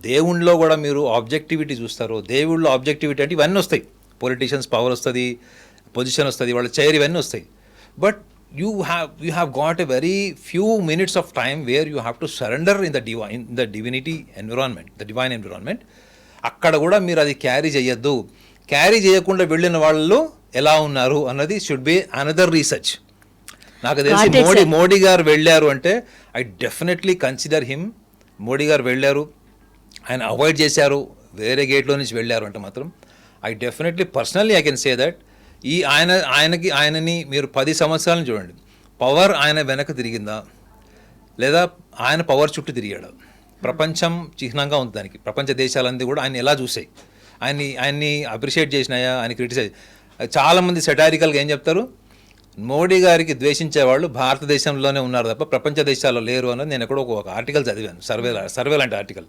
దేవుణ్ణిలో కూడా మీరు ఆబ్జెక్టివిటీ చూస్తారో, దేవుళ్ళలో ఆబ్జెక్టివిటీ అంటే ఇవన్నీ వస్తాయి. పొలిటీషియన్స్ పవర్ వస్తుంది, పొజిషన్ వస్తుంది, వాళ్ళ చైర్, ఇవన్నీ వస్తాయి. But you have got a very few minutes of time where you have to surrender in the divinity environment, the divine environment. అక్కడ కూడా మీరు అది క్యారీ చేయొద్దు. క్యారీ చేయకుండా వెళ్ళిన వాళ్ళు ఎలా ఉన్నారు అన్నది షుడ్ బి అనదర్ రీసెర్చ్. నాకు తెలిసి మోడీ గారు వెళ్ళారు అంటే I definitely consider him. Modi గారు వెళ్ళారు, ఆయన అవాయిడ్ చేశారు, వేరే గేట్లో నుంచి వెళ్ళారు అంటే మాత్రం I definitely personally I can say that ఆయనని మీరు 10 సంవత్సరాలను చూడండి, పవర్ ఆయన వెనక తిరిగిందా లేదా ఆయన పవర్ చుట్టూ తిరిగాడు? ప్రపంచం చిహ్నంగా ఉంది దానికి. ప్రపంచ దేశాలన్నీ కూడా ఆయన ఎలా చూసాయి, ఆయన్ని అప్రిషియేట్ చేసినాయా, ఆయన క్రిటిసైజ్. చాలామంది సెటారికల్గా ఏం చెప్తారు, మోడీ గారికి ద్వేషించేవాళ్ళు భారతదేశంలోనే ఉన్నారు తప్ప ప్రపంచ దేశాల్లో లేరు అన్నది నేను ఎక్కడో ఒక ఆర్టికల్ చదివాను, సర్వే లాంటి ఆర్టికల్.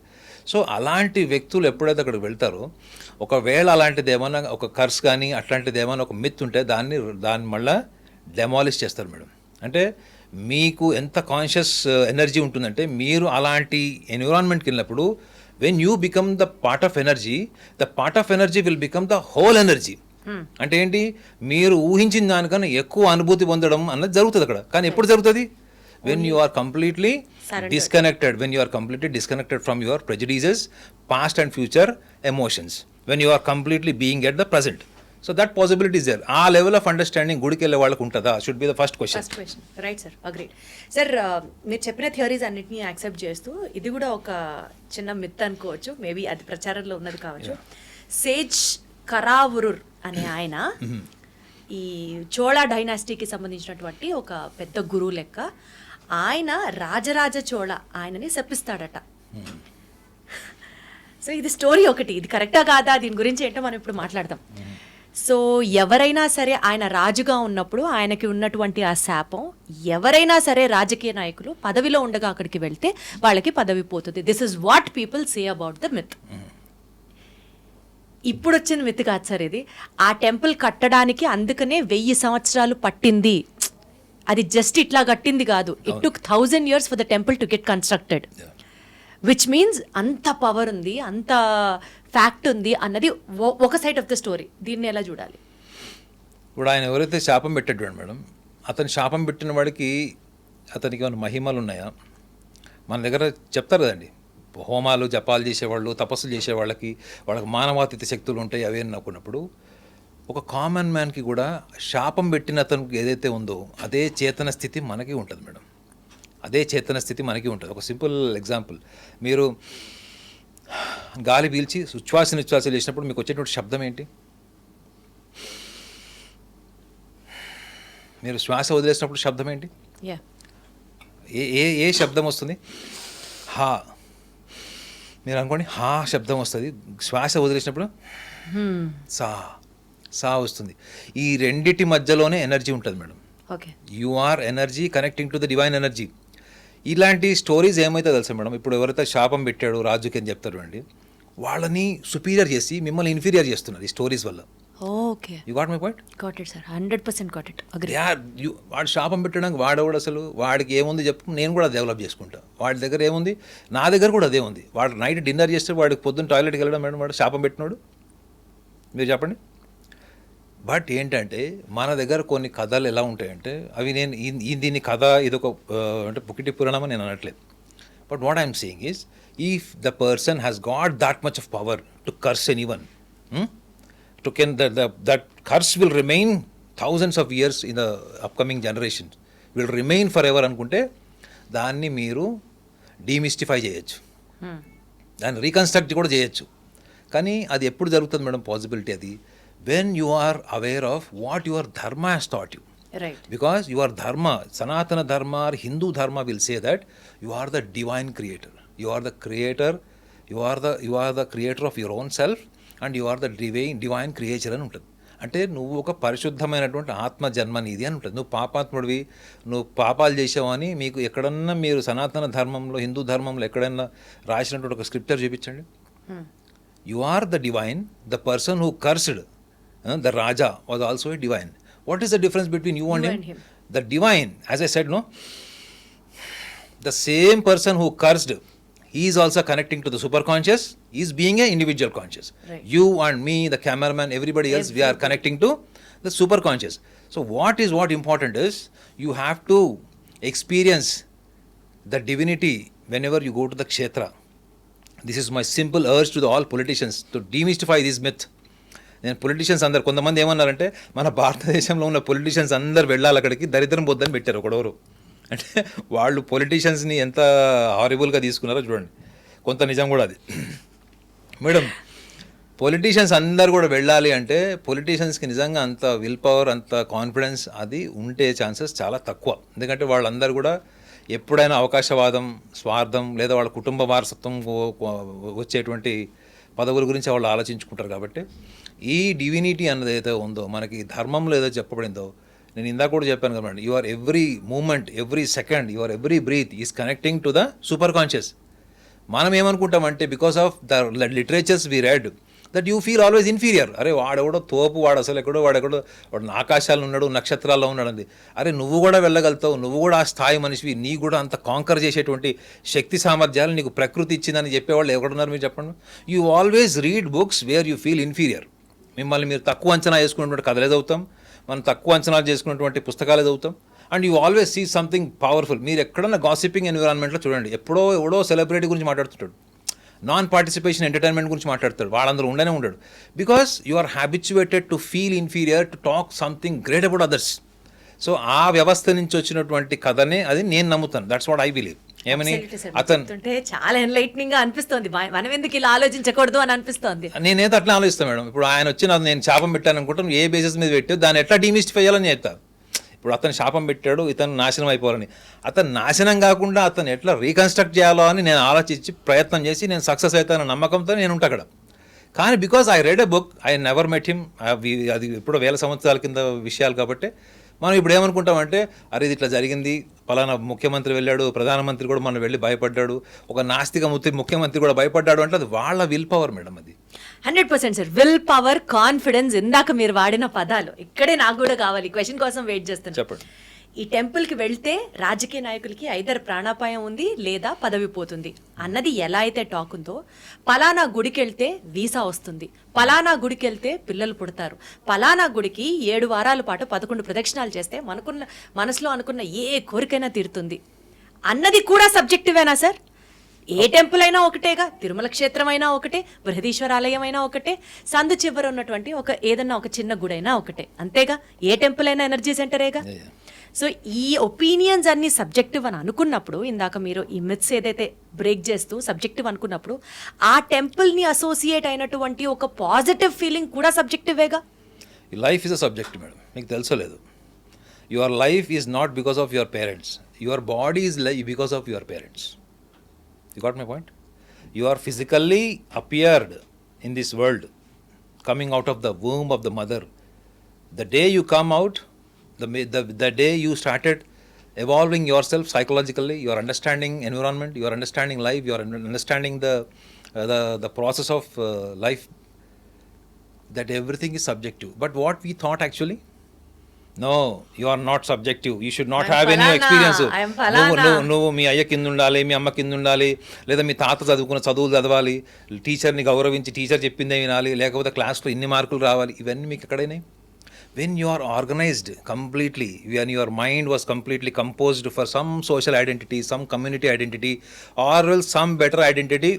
సో అలాంటి వ్యక్తులు ఎప్పుడైతే అక్కడికి వెళ్తారో, ఒకవేళ అలాంటిది ఏమన్నా ఒక కర్స్ కానీ అట్లాంటిది ఏమైనా ఒక మిత్ ఉంటే దాన్ని మళ్ళీ డెమాలిష్ చేస్తారు మేడం. అంటే మీకు ఎంత కాన్షియస్ ఎనర్జీ ఉంటుందంటే, మీరు అలాంటి ఎన్విరాన్మెంట్కి వెళ్ళినప్పుడు when you become the part of energy will become the whole energy. అంటే ఏంటి, మీరు ఊహించిన దానికన్నా ఎక్కువ అనుభూతి పొందడం అన్నది జరుగుతుంది అక్కడ. కానీ ఎప్పుడు జరుగుతుంది? when you are completely disconnected from your prejudices, past and future emotions, when you are completely being at the present. So that possibility is there. ఆ లెవెల్ ఆఫ్ అండర్స్టాండింగ్ గుడికి వెళ్ళే వాళ్ళకు ఉంటుందా? Should be the first question. Right sir, agreed sir. మీరు చెప్పిన థియరీస్ అన్నిటినీ యాక్సెప్ట్ చేస్తూ, ఇది కూడా ఒక చిన్న మిత్ అనుకోవచ్చు, మేబీ అది ప్రచారంలో ఉన్నది కావచ్చు. సేజ్ కరావురుర్ అనే ఆయన ఈ చోళ డైనాసిటీకి సంబంధించినటువంటి ఒక పెద్ద గురువు లెక్క. ఆయన రాజరాజ చోళ ఆయనని శపిస్తాడట. సో ఇది స్టోరీ ఒకటి, ఇది కరెక్టా కాదా దీని గురించి ఏంటో మనం ఇప్పుడు మాట్లాడదాం. సో ఎవరైనా సరే ఆయన రాజుగా ఉన్నప్పుడు ఆయనకి ఉన్నటువంటి ఆ శాపం, ఎవరైనా సరే రాజకీయ నాయకులు పదవిలో ఉండగా అక్కడికి వెళ్తే వాళ్ళకి పదవి పోతుంది. This is what people say about the myth. ఇప్పుడు వచ్చిన మిత్ కాదు సార్ ఇది. ఆ టెంపుల్ కట్టడానికి అందుకనే 1000 సంవత్సరాలు పట్టింది. అది జస్ట్ ఇట్లా కట్టింది కాదు. It took 1000 years for the temple to get constructed. Which means అంత పవర్ ఉంది, అంత ఫ్యాక్ట్ ఉంది అన్నది ఒక సైడ్ ఆఫ్ ద స్టోరీ. దీన్ని ఎలా చూడాలి? ఇప్పుడు ఆయన ఎవరైతే శాపం పెట్టాడు మేడం, అతను శాపం పెట్టిన వాడికి అతనికి ఏమైనా మహిమలు ఉన్నాయా? మన దగ్గర చెప్తారు కదండి, హోమాలు జపాలు చేసేవాళ్ళు, తపస్సులు చేసేవాళ్ళకి వాళ్ళకి మానవాతీత శక్తులు ఉంటాయి అవి అని అనుకున్నప్పుడు, ఒక కామన్ మ్యాన్కి కూడా శాపం పెట్టిన అతనికి ఏదైతే ఉందో అదే చేతన స్థితి మనకి ఉంటుంది మేడం. అదే చేతన స్థితి మనకి ఉంటుంది. ఒక సింపుల్ ఎగ్జాంపుల్, మీరు గాలి పీల్చి ఉచ్ఛ్వాస నిశ్వాసాలు చేసినప్పుడు మీకు వచ్చేటువంటి శబ్దం ఏంటి? మీరు శ్వాస వదిలేసినప్పుడు శబ్దం ఏంటి? యా, ఏ ఏ ఏ శబ్దం వస్తుంది? హా. మీరు అనుకోండి, హా శబ్దం వస్తుంది. శ్వాస వదిలేసినప్పుడు సా సా వస్తుంది. ఈ రెండిటి మధ్యలోనే ఎనర్జీ ఉంటుంది madam. Okay. You are energy connecting to the divine energy. ఇలాంటి స్టోరీస్ ఏమైతే తెలుసా మేడం, ఇప్పుడు ఎవరైతే శాపం పెట్టాడు రాజుకి అని చెప్తారు అండి, వాళ్ళని సుపీరియర్ చేసి మిమ్మల్ని ఇన్ఫీరియర్ చేస్తున్నారు ఈ స్టోరీస్ వల్ల. Okay, you got my point? Got it sir, 100% got it, agree. వాడు శాపం పెట్టడానికి వాడేవాడు అసలు, వాడికి ఏముంది చెప్పు, నేను కూడా డెవలప్ చేసుకుంటా. వాడి దగ్గర ఏముంది, నా దగ్గర కూడా అదే ఉంది. వాడు నైట్ డిన్నర్ చేస్తే వాడికి పొద్దున్న టాయిలెట్కి వెళ్ళడం మేడం, వాడు శాపం పెట్టినాడు. మీరు చెప్పండి. బట్ ఏంటంటే మన దగ్గర కొన్ని కథలు ఎలా ఉంటాయంటే, అవి నేను దీని కథ ఇదొక అంటే పుకిటి పురాణం అని నేను అనట్లేదు. But what I'm saying is, if the person has got that much of power to curse any one, to can that curse will remain thousands of years in the upcoming generations, will remain forever అనుకుంటే దాన్ని మీరు డీమిస్టిఫై చేయొచ్చు, దాన్ని రీకన్స్ట్రక్ట్ కూడా చేయొచ్చు. కానీ అది ఎప్పుడు జరుగుతుంది మేడం పాసిబిలిటీ? అది when you are aware of what your dharma has taught you. Right. Because your dharma, Sanatana dharma or Hindu dharma will say that you are the divine creator. You are the creator. You are the creator of your own self. And you are the divine creature అని ఉంటుంది. అంటే నువ్వు ఒక పరిశుద్ధమైనటువంటి ఆత్మ జన్మ నీది అని ఉంటుంది. నువ్వు పాపాత్ముడివి, నువ్వు పాపాలు చేసావని మీకు ఎక్కడన్నా మీరు సనాతన ధర్మంలో, హిందూ ధర్మంలో ఎక్కడన్నా రాసినటువంటి ఒక స్క్రిప్చర్ చూపించండి. You are the divine. The person who cursed the raja was also a divine. What is the difference between you and him? The divine, as I said, no, the same person who cursed, he is also connecting to the superconscious. He is being an individual conscious. Right. You and me, the cameraman, everybody else, we are connecting to the superconscious. So what important is, you have to experience the divinity whenever you go to the kshetra. This is my simple urge to all politicians to demystify this myth. నేను పొలిటీషియన్స్ అందరు, కొంతమంది ఏమన్నారంటే మన భారతదేశంలో ఉన్న పొలిటీషియన్స్ అందరు వెళ్ళాలి అక్కడికి, దరిద్రం పొద్దని పెట్టారు ఒకడెవరు. అంటే వాళ్ళు పొలిటీషియన్స్ని ఎంత హారిబుల్గా తీసుకున్నారో చూడండి. కొంత నిజం కూడా అది మేడం. పొలిటీషియన్స్ అందరు కూడా వెళ్ళాలి అంటే పొలిటీషియన్స్కి నిజంగా అంత విల్ పవర్, అంత కాన్ఫిడెన్స్ అది ఉంటే ఛాన్సెస్ చాలా తక్కువ. ఎందుకంటే వాళ్ళందరూ కూడా ఎప్పుడైనా అవకాశవాదం, స్వార్థం లేదా వాళ్ళ కుటుంబ వారసత్వం వచ్చేటువంటి పదవుల గురించి వాళ్ళు ఆలోచించుకుంటారు. కాబట్టి ఈ డివినిటీ అన్నది ఏదైతే ఉందో, మనకి ధర్మంలో ఏదో చెప్పబడిందో, నేను ఇందాక కూడా చెప్పాను కదా, your every moment, every second, your every breath is connecting to the super conscious. మనం ఏమనుకుంటామంటే, because of the literatures we read, that you feel always inferior. అరే వాడెవడో తోపు, వాడు అసలు వాడు ఆకాశాల్లో ఉన్నాడు, నక్షత్రాల్లో ఉన్నాడు అంది. అరే నువ్వు కూడా వెళ్ళగలుగుతావు, నువ్వు కూడా ఆ స్థాయి మనిషివి, నీకు కూడా అంత కాంకర్ చేసేటువంటి శక్తి సామర్థ్యాలు నీకు ప్రకృతి ఇచ్చిందని చెప్పేవాళ్ళు ఎవరున్నారు మీరు చెప్పండి. You always read books where you feel inferior. మిమ్మల్ని మీరు తక్కువ అంచనా వేసుకున్నటువంటి కథలే చదువుతాం, మనం తక్కువ అంచనాలు చేసుకున్నటువంటి పుస్తకాలే చదువుతాం. And you always see something powerful. మీరు ఎక్కడన్నా గాసిపింగ్ ఎన్విరాన్మెంట్లో చూడండి, ఎవడో సెలబ్రిటీ గురించి మాట్లాడుతుంటాడు, నాన్ పార్టిసిపేషన్ ఎంటర్టైన్మెంట్ గురించి మాట్లాడతాడు, వాళ్ళందరూ ఉండనే ఉండడు. Because you are habituated to feel inferior, to talk something great about others. So ఆ వ్యవస్థ నుంచి వచ్చినటువంటి కథనే అది నేను నమ్ముతాను. That's what I believe. ఏమని అతను చాలా ఎన్లైట్నింగ్ గా అనిపిస్తుంది, మనం ఎందుకు ఇలా ఆలోచించకూడదు అని అనిపిస్తుంది. నేనైతే అట్లా ఆలోచిస్తాను మేడం. ఇప్పుడు ఆయన వచ్చి నేను శాపం పెట్టాను అనుకుంటాను, ఏ బేసిస్ మీద పెట్టి దాన్ని ఎట్లా డీమిస్టిఫై చేయాలని చెప్తాను. ఇప్పుడు అతను శాపం పెట్టాడు, ఇతను నాశనం అయిపోవాలని. అతను నాశనం కాకుండా అతను ఎట్లా రీకన్స్ట్రక్ట్ చేయాలో అని నేను ఆలోచించి ప్రయత్నం చేసి నేను సక్సెస్ అవుతానన్న నమ్మకంతో నేను ఉంటా అక్కడ. కానీ because I read a book, I never met him, అది ఇప్పుడు 1000 సంవత్సరాల కింద విషయాలు కాబట్టి మనం ఇప్పుడు ఏమనుకుంటామంటే, అరే ఇది ఇట్లా జరిగింది, పలానా ముఖ్యమంత్రి వెళ్ళాడు, ప్రధానమంత్రి కూడా మనం వెళ్ళి భయపడ్డాడు, ఒక నాస్తిక ముఖ్యమంత్రి కూడా భయపడ్డాడు అంటే అది వాళ్ళ విల్ పవర్ మేడం. అది 100% సార్, విల్ పవర్, కాన్ఫిడెన్స్. ఇందాక మీరు వాడిన పదాలు ఇక్కడే నాకు కూడా కావాలి, క్వశ్చన్ కోసం వెయిట్ చేస్తాను. చెప్పండి. ఈ టెంపుల్కి వెళ్తే రాజకీయ నాయకులకి ఐదర్ ప్రాణాపాయం ఉంది లేదా పదవి పోతుంది అన్నది ఎలా అయితే టాక్ ఉందో, పలానా గుడికి వెళ్తే వీసా వస్తుంది, పలానా గుడికి వెళ్తే పిల్లలు పుడతారు, పలానా గుడికి 7 వారాల పాటు 11 ప్రదక్షిణాలు చేస్తే మనసులో అనుకున్న ఏ కోరికైనా తీరుతుంది అన్నది కూడా సబ్జెక్టివేనా సార్? ఏ టెంపుల్ అయినా ఒకటేగా, తిరుమల క్షేత్రం అయినా ఒకటే, బృహదీశ్వర ఆలయం అయినా ఒకటే, సందు చివర ఉన్నటువంటి ఏదన్నా ఒక చిన్న గుడైనా ఒకటే, అంతేగా? ఏ టెంపుల్ అయినా ఎనర్జీ సెంటరేగా. సో ఈ ఒపీనియన్స్ అన్ని సబ్జెక్టివ్ అని అనుకున్నప్పుడు, ఇందాక మీరు ఈ మిత్స్ ఏదైతే బ్రేక్ చేస్తూ సబ్జెక్టివ్ అనుకున్నప్పుడు, ఆ టెంపుల్ని అసోసియేట్ అయినటువంటి ఒక పాజిటివ్ ఫీలింగ్ కూడా సబ్జెక్టివేగా. Life is a subject madam, మీకు తెలుసలేదు. Your life is not because of your parents, your body is life because of your parents. You got my point? You are physically appeared in this world, coming out of the womb of the mother. The day you come out, the day you started evolving yourself psychologically, you are understanding environment, you are understanding life, you are understanding the process of life, that everything is subjective. But what we thought actually, no, you are not subjective, you should not have any experience. నువ్వు మీ అయ్య కింద ఉండాలి, మీ అమ్మ కింద ఉండాలి, లేదా మీ తాత చదువుకున్న చదువులు చదవాలి, టీచర్ని గౌరవించి టీచర్ చెప్పిందే వినాలి, లేకపోతే క్లాస్లో ఇన్ని మార్కులు రావాలి, ఇవన్నీ మీకు ఎక్కడైనా? When you are organised completely, when your mind was completely composed for some social identity, some community identity, or will some better identity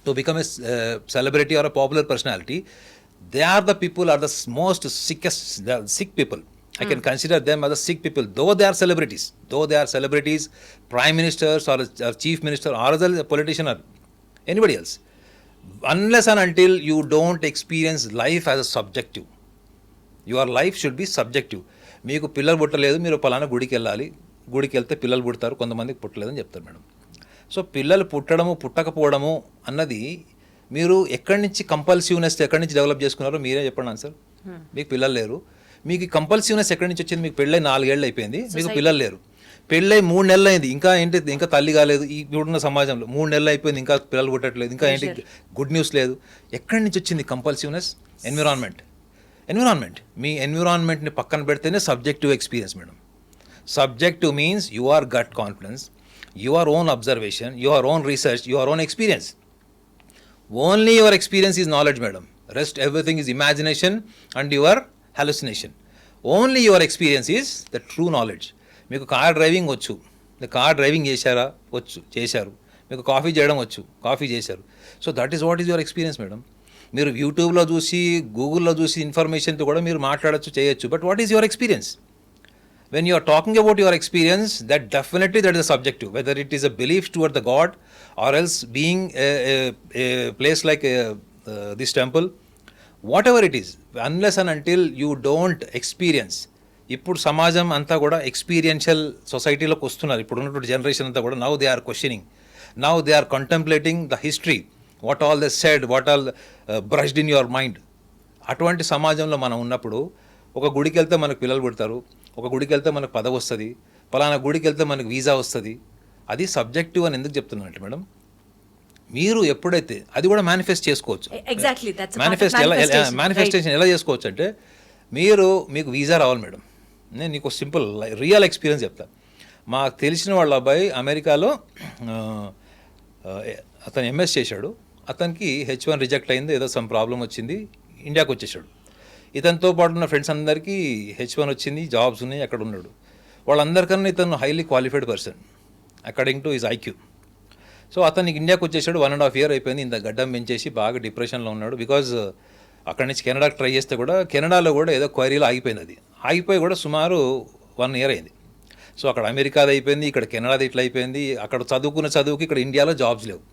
to become a celebrity or a popular personality, they are the people are the most sick people. I can consider them as the sick people, though they are celebrities, prime ministers or chief minister or as a politician or anybody else. Unless and until you don't experience life as a subjective, your life should be subjective. మీకు పిల్లలు పుట్టలేదు, మీరు పలానా గుడికి వెళ్ళాలి, గుడికి వెళ్తే పిల్లలు పుడతారు, కొంతమందికి పుట్టలేదని చెప్తారు మేడం. సో పిల్లలు పుట్టడము పుట్టకపోవడము అన్నది మీరు ఎక్కడి నుంచి కంపల్సివ్నెస్ ఎక్కడి నుంచి డెవలప్ చేసుకున్నారో మీరే చెప్పండి ఆన్సర్. మీకు పిల్లలు లేరు, మీకు కంపల్సివ్నెస్ ఎక్కడి నుంచి వచ్చింది? మీకు పెళ్ళై 4 ఏళ్ళు అయిపోయింది, మీకు పిల్లలు లేరు. పెళ్ళై 3 నెలలు అయింది, ఇంకా ఏంటి, ఇంకా తల్లి కాలేదు. ఈ ఇప్పుడున్న సమాజంలో 3 నెలలు అయిపోయింది, ఇంకా పిల్లలు పుట్టట్లేదు, ఇంకా ఏంటి గుడ్ న్యూస్ లేదు. ఎక్కడి నుంచి వచ్చింది కంపల్సివ్నెస్? ఎన్విరాన్మెంట్. మీ ఎన్విరాన్మెంట్ని పక్కన పెడితేనే subjective experience madam. Subjective means your gut confidence, your own observation, your own research, your own experience. Only your experience is knowledge madam. Rest everything is imagination and your hallucination. Only your experience is the true knowledge. మీకు కార్ డ్రైవింగ్ వచ్చు, కార్ డ్రైవింగ్ చేశారు. మీకు కాఫీ చేయడం వచ్చు, కాఫీ చేశారు. So that is what is your experience madam. మీరు యూట్యూబ్లో చూసి, గూగుల్లో చూసి ఇన్ఫర్మేషన్తో కూడా మీరు మాట్లాడచ్చు, చేయొచ్చు. But what is your experience? When you are talking about your experience, that definitely that is a subjective, whether it is a belief towards the god or else being a place like this temple, whatever it is, unless and until you don't experience. ఇప్పుడు సమాజం అంతా కూడా ఎక్స్పీరియన్షియల్ సొసైటీలోకి వస్తున్నారు. ఇప్పుడు ఉన్నటువంటి జనరేషన్ అంతా కూడా now they are questioning, now they are contemplating the history, what all they said, what all brushed in your mind. అటువంటి సమాజంలో మనం ఉన్నప్పుడు ఒక గుడికి వెళ్తే మనకు పిల్లలు పుడతారు, ఒక గుడికి వెళ్తే మనకు పదవి వస్తుంది, పలానా గుడికి వెళ్తే మనకు వీసా వస్తుంది. అది సబ్జెక్టివ్ అని ఎందుకు చెప్తున్నానంటే మేడం, మీరు ఎప్పుడైతే అది కూడా మేనిఫెస్ట్ చేసుకోవచ్చు. మేనిఫెస్టేషన్ ఎలా చేసుకోవచ్చు అంటే, మీకు వీసా రావాలి మేడం. నేను నీకు సింపుల్ రియల్ ఎక్స్పీరియన్స్ చెప్తా. మాకు తెలిసిన వాళ్ళ అబ్బాయి అమెరికాలో అతను ఎంఎస్ చేశాడు. అతనికి H1 రిజెక్ట్ అయింది, ఏదో సమ్ ప్రాబ్లం వచ్చింది, ఇండియాకి వచ్చేసాడు. ఇతనితో పాటు ఉన్న ఫ్రెండ్స్ అందరికీ H1 వచ్చింది, జాబ్స్ ఉన్నాయి, అక్కడ ఉన్నాడు. వాళ్ళందరికన్నా ఇతను highly qualified person according to his IQ. So అతనికి ఇండియాకి వచ్చేసాడు, 1.5 year అయిపోయింది. ఇంత గడ్డం పెంచేసి బాగా డిప్రెషన్లో ఉన్నాడు. బికాజ్ అక్కడి నుంచి కెనడాకి ట్రై చేస్తే కూడా కెనడాలో కూడా ఏదో క్వైరీలో ఆగిపోయింది. అది ఆగిపోయి కూడా సుమారు 1 year అయింది. సో అక్కడ అమెరికాది అయిపోయింది, ఇక్కడ కెనడాది ఇట్లా అయిపోయింది. అక్కడ చదువుకున్న చదువుకి ఇక్కడ ఇండియాలో జాబ్స్ లేవు.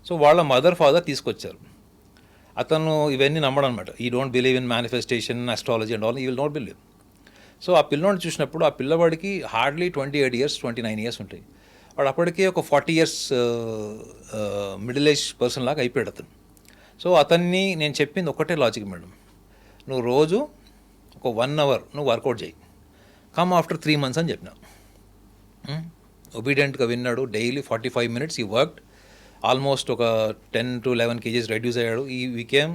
సో వాళ్ళ మదర్ ఫాదర్ తీసుకొచ్చారు. అతను ఇవన్నీ నమ్మడం అనమాట. ఈ don't believe in manifestation, astrology and all, you will not believe. So ఆ పిల్లోని చూసినప్పుడు ఆ పిల్లవాడికి హార్డ్లీ 28 years 29 years ఉంటాయి. వాడు అప్పటికే ఒక 40 years మిడిల్ ఏజ్ పర్సన్ లాగా అయిపోయాడు అతను. సో అతన్ని నేను చెప్పింది ఒకటే లాజిక్ మేడం, నువ్వు రోజు ఒక 1 hour నువ్వు వర్కౌట్ చేయి, కమ్ ఆఫ్టర్ 3 months అని చెప్పిన. ఒబీడియంట్గా విన్నాడు. డైలీ 45 minutes ఈ వర్క్డ్. ఆల్మోస్ట్ ఒక 10 to 11 kgs రెడ్యూస్ అయ్యాడు. ఈ we came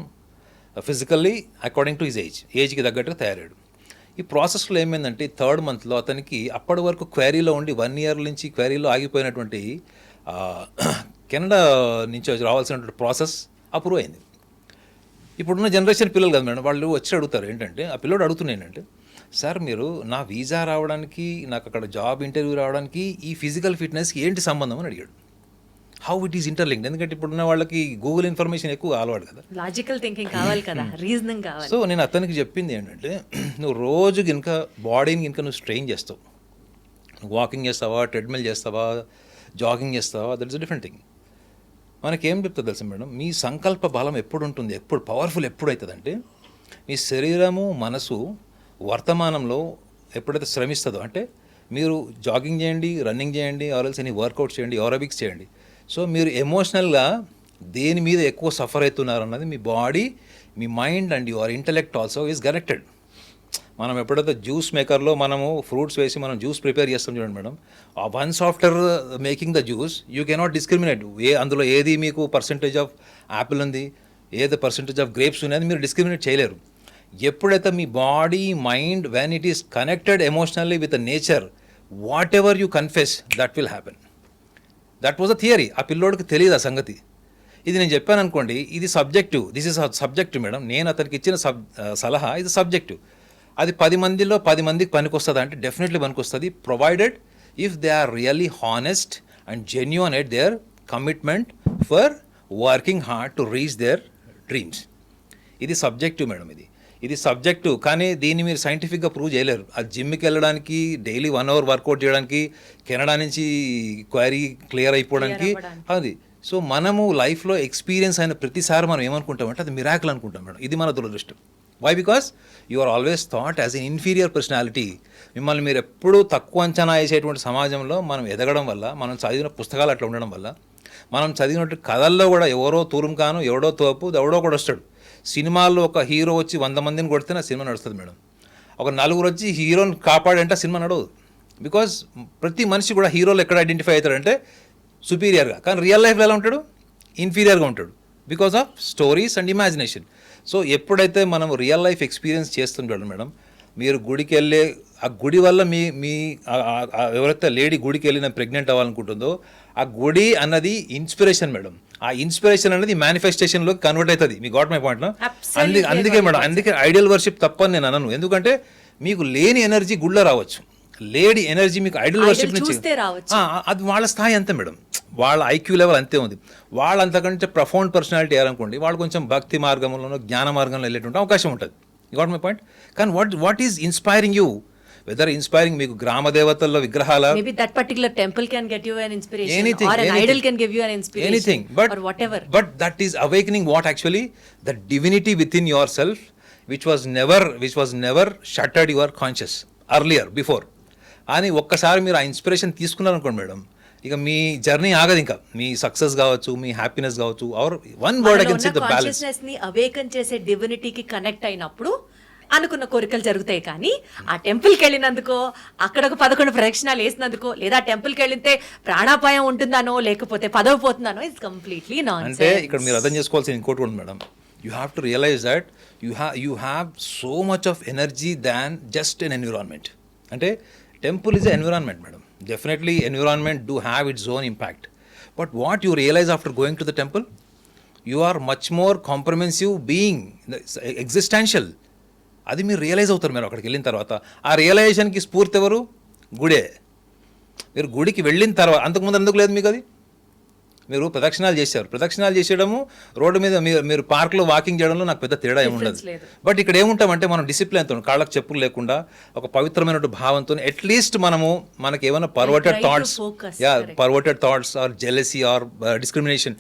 physically according to his ఏజ్కి తగ్గట్టుగా తయారయ్యాడు. ఈ ప్రాసెస్లో ఏమైందంటే 3rd మంత్లో అతనికి అప్పటి వరకు క్వారీలో ఉండి 1 year నుంచి క్వారీలో ఆగిపోయినటువంటి కెనడా నుంచి రావాల్సినటువంటి ప్రాసెస్ అప్రూవ్ అయింది. ఇప్పుడున్న జనరేషన్ పిల్లలు కదా మేడం, వాళ్ళు వచ్చి అడుగుతారు ఏంటంటే, ఆ పిల్లోడు అడుగుతున్నాయి ఏంటంటే, సార్ మీరు నా వీసా రావడానికి, నాకు అక్కడ జాబ్ ఇంటర్వ్యూ రావడానికి ఈ ఫిజికల్ ఫిట్నెస్కి ఏంటి సంబంధం అని అడిగాడు. హౌ ఇట్ ఈస్ ఇంటర్లింక్డ్, ఎందుకంటే ఇప్పుడున్న వాళ్ళకి గూగుల్ ఇన్ఫర్మేషన్ ఎక్కువ అలవాటు కదా, లాజికల్ థింకింగ్ కావాలి కదా, రీజనింగ్ కావాలి. సో నేను అతనికి చెప్పింది ఏంటంటే, నువ్వు రోజు కనుక బాడీని కనుక నువ్వు స్ట్రెయిన్ చేస్తావు, నువ్వు వాకింగ్ చేస్తావా, ట్రెడ్మిల్ చేస్తావా, జాగింగ్ చేస్తావా, that is a different thing. మనకేం చెప్తుంది తెలుసా మేడం, మీ సంకల్ప బలం ఎప్పుడు ఉంటుంది, ఎప్పుడు పవర్ఫుల్ ఎప్పుడు అవుతుందంటే, మీ శరీరము మనసు వర్తమానంలో ఎప్పుడైతే శ్రమిస్తుందో, అంటే మీరు జాగింగ్ చేయండి, రన్నింగ్ చేయండి, ఆర్ఎల్స్ ఎనీ వర్కౌట్ చేయండి, ఏరోబిక్స్ చేయండి, సో మీరు ఎమోషనల్గా దేని మీద ఎక్కువ సఫర్ అవుతున్నారు అన్నది మీ బాడీ, మీ mind and your intellect also is connected. మనం ఎప్పుడైతే జ్యూస్ మేకర్లో మనము ఫ్రూట్స్ వేసి మనం జ్యూస్ ప్రిపేర్ చేస్తాం చూడండి madam, once after making the juice you cannot discriminate అందులో ఏది మీకు పర్సంటేజ్ ఆఫ్ యాపిల్ ఉంది, ఏది పర్సంటేజ్ ఆఫ్ గ్రేప్స్ ఉన్నది మీరు డిస్క్రిమినేట్ చేయలేరు. ఎప్పుడైతే మీ body mind when it is connected emotionally with the nature, whatever you confess that will happen. That was a theory. ఆ పిల్లోడికి తెలియదు ఆ సంగతి. ఇది నేను చెప్పాను అనుకోండి, ఇది subjective, this is subjective madam, నేను అతనికి ఇచ్చిన సలహా ఇది సబ్జెక్టివ్. అది 10 మందిలో 10 మందికి పనికొస్తుంది అంటే డెఫినెట్లీ పనికొస్తుంది, provided if they are really honest and genuine at their commitment for working hard to reach their dreams. ఇది సబ్జెక్టివ్ మేడం, ఇది సబ్జెక్టివ్, కానీ దీన్ని మీరు సైంటిఫిక్గా ప్రూవ్ చేయలేరు. ఆ జిమ్కి వెళ్ళడానికి, డైలీ 1 hour వర్కౌట్ చేయడానికి, కెనడా నుంచి క్వైరీ క్లియర్ అయిపోవడానికి అది. సో మనము లైఫ్లో ఎక్స్పీరియన్స్ అయిన ప్రతిసారి మనం ఏమనుకుంటామంటే అది మిరాకిల్ అనుకుంటాం మేడం. ఇది మన దురదృష్టం. Why? Because you are always thought as an inferior personality. మిమ్మల్ని మీరు ఎప్పుడూ తక్కువ అంచనా వేసేటువంటి సమాజంలో మనం ఎదగడం వల్ల, మనం చదివిన పుస్తకాలు అట్లా ఉండడం వల్ల, మనం చదివినట్టు కథల్లో కూడా ఎవరో తూరుంకాను, ఎవడో తోపు, ఎవడో కూడా వస్తాడు. సినిమాల్లో ఒక హీరో వచ్చి 100 మందిని కొడితే నా సినిమా నడుస్తుంది మేడం. ఒక 4 వచ్చి హీరోని కాపాడంటే సినిమా నడవదు. బికాజ్ ప్రతి మనిషి కూడా హీరోలు ఎక్కడ ఐడెంటిఫై అవుతాడంటే సుపీరియర్గా, కానీ రియల్ లైఫ్లో ఎలా ఉంటాడు, ఇన్ఫీరియర్గా ఉంటాడు, because of stories and imagination. So ఎప్పుడైతే మనం రియల్ లైఫ్ ఎక్స్పీరియన్స్ చేస్తుంటాడు మేడం, మీరు గుడికి వెళ్ళే ఆ గుడి వల్ల మీ ఎవరైతే లేడీ గుడికి వెళ్ళిన ప్రెగ్నెంట్ అవ్వాలనుకుంటుందో, ఆ గుడి అన్నది ఇన్స్పిరేషన్ మేడం. ఆ ఇన్స్పిరేషన్ అనేది మేనిఫెస్టేషన్లోకి కన్వర్ట్ అవుతుంది. మీ గాట్ మై పాయింట్. అందుకే మేడం, అందుకే ఐడియల్ వర్షిప్ తప్పని నేను అనను. ఎందుకంటే మీకు లేని ఎనర్జీ గుళ్ళో రావచ్చు, లేడీ ఎనర్జీ మీకు ఐడియల్ వర్షిప్ నుంచి అది వాళ్ళ స్థాయి అంతే మేడం, వాళ్ళ ఐక్యూ లెవెల్ అంతే ఉంది. వాళ్ళు అంతకంటే ప్రొఫౌండ్ పర్సనాలిటీ అయ్యారనుకోండి, వాళ్ళు కొంచెం భక్తి మార్గంలోనో జ్ఞాన మార్గంలో వెళ్ళేటువంటి అవకాశం ఉంటుంది. You got my point. కానీ what is inspiring you, whether inspiring మీకు గ్రామ దేవతల్లో విగ్రహాల, maybe that particular temple can get you an inspiration, anything, or an anything, idol can give you an inspiration, anything, or whatever, but that is awakening what actually the divinity within yourself which was never shuttered your conscious earlier before. అని ఒక్కసారి మీరు ఆ ఇన్స్పిరేషన్ తీసుకున్నారనుకోండి మేడం, ఇక మీ జర్నీ ఆగదు. ఇంకా మీ సక్సెస్ కావచ్చు, మీ హ్యాపీనెస్ కావచ్చు, or one word I can say the balance. Consciousness ని అవేకన్ చేసే డివినిటీకి కనెక్ట్ అయినప్పుడు అనుకున్న కోరికలు జరుగుతాయి. కానీ ఆ టెంపుల్కి వెళ్ళినందుకో, అక్కడ ఒక 11 ప్రదక్షిణాలు వేసినందుకో, లేదా టెంపుల్కి వెళ్తే ప్రాణాపాయం ఉంటుందానో, లేకపోతే పదవి పోతుందానో, ఇట్స్ కంప్లీట్లీ నాన్సెన్స్. అంటే ఇక్కడ మీరు అర్థం చేసుకోవాల్సిన ఇంకోటి ఉంది madam, you have to realise that you have so much of energy than just an environment. అంటే temple is a environment madam. Definitely environment do have its own impact, but what you realise after going to the temple, you are much more comprehensive being, existential. అది మీరు రియలైజ్ అవుతారు మీరు అక్కడికి వెళ్ళిన తర్వాత. ఆ రియలైజేషన్కి స్ఫూర్తి ఎవరు? గుడే. మీరు గుడికి వెళ్ళిన తర్వాత, అంతకుముందు ఎందుకు లేదు మీకు అది? మీరు ప్రదక్షిణాలు చేశారు, ప్రదక్షిణాలు చేసేయడము, రోడ్డు మీద మీరు పార్క్లో వాకింగ్ చేయడంలో నాకు పెద్ద తేడా ఏముండదు. బట్ ఇక్కడ ఏముంటామంటే మనం డిసిప్లిన్తో, కాళ్ళకు చెప్పులు లేకుండా, ఒక పవిత్రమైన భావంతో, అట్లీస్ట్ మనకి ఏమైనా perverted thoughts or jealousy or discrimination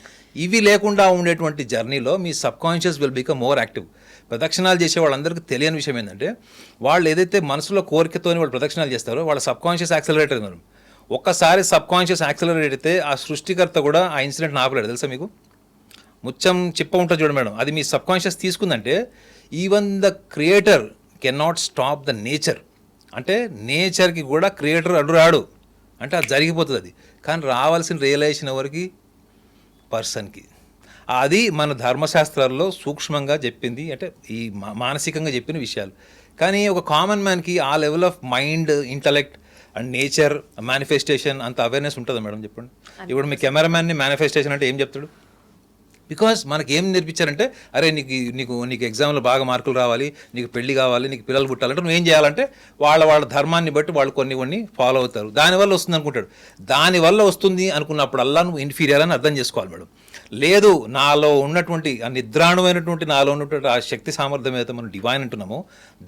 ఇవి లేకుండా ఉండేటువంటి జర్నీలో మీ subconscious will become more active. ప్రదక్షిణాలు చేసే వాళ్ళందరికీ తెలియని విషయం ఏంటంటే, వాళ్ళు ఏదైతే మనసులో కోరికతోని వాళ్ళు ప్రదక్షిణాలు చేస్తారో వాళ్ళ సబ్ కాన్షియస్ యాక్సలరేట్ అయినారు. ఒక్కసారి సబ్ కాన్షియస్ యాక్సలరేట్ అయితే ఆ సృష్టికర్త కూడా ఆ ఇన్సిడెంట్ ఆపలేడు. తెలుసా మీకు? ముచ్చం చిప్ప ఉంటుంది చూడండి మేడం, అది మీ సబ్ కాన్షియస్ తీసుకుందంటే even the creator can not stop the nature. అంటే నేచర్కి కూడా క్రియేటర్ అడ్డురాడు, అంటే అది జరిగిపోతుంది అది. కానీ రావాల్సిన రియలైజేషన్ ఎవరికి? పర్సన్కి. అది మన ధర్మశాస్త్రాల్లో సూక్ష్మంగా చెప్పింది, అంటే ఈ మానసికంగా చెప్పిన విషయాలు. కానీ ఒక కామన్ మ్యాన్కి ఆ level of mind, intellect and nature, manifestation అంత అవేర్నెస్ ఉంటుందా మేడం చెప్పండి? ఇప్పుడు మీ కెమెరామ్యాన్ని మేనిఫెస్టేషన్ అంటే ఏం చెప్తాడు? బికాస్ మనకి ఏం నేర్పించారంటే, అరే నీకు ఎగ్జామ్లో బాగా మార్కులు రావాలి, నీకు పెళ్లి కావాలి, నీకు పిల్లలు పుట్టాలంటే నువ్వు ఏం చేయాలంటే వాళ్ళ ధర్మాన్ని బట్టి వాళ్ళు కొన్ని ఫాలో అవుతారు, దానివల్ల వస్తుంది అనుకుంటాడు. దానివల్ల వస్తుంది అనుకున్నప్పుడల్లా నువ్వు ఇన్ఫీరియర్ అని అర్థం చేసుకోవాలి మేడం. లేదు, నాలో ఉన్నటువంటి ఆ నిద్రాణమైనటువంటి నాలో ఉన్నటువంటి ఆ శక్తి సామర్థ్యం ఏదైతే మనం డివైన్ అంటున్నామో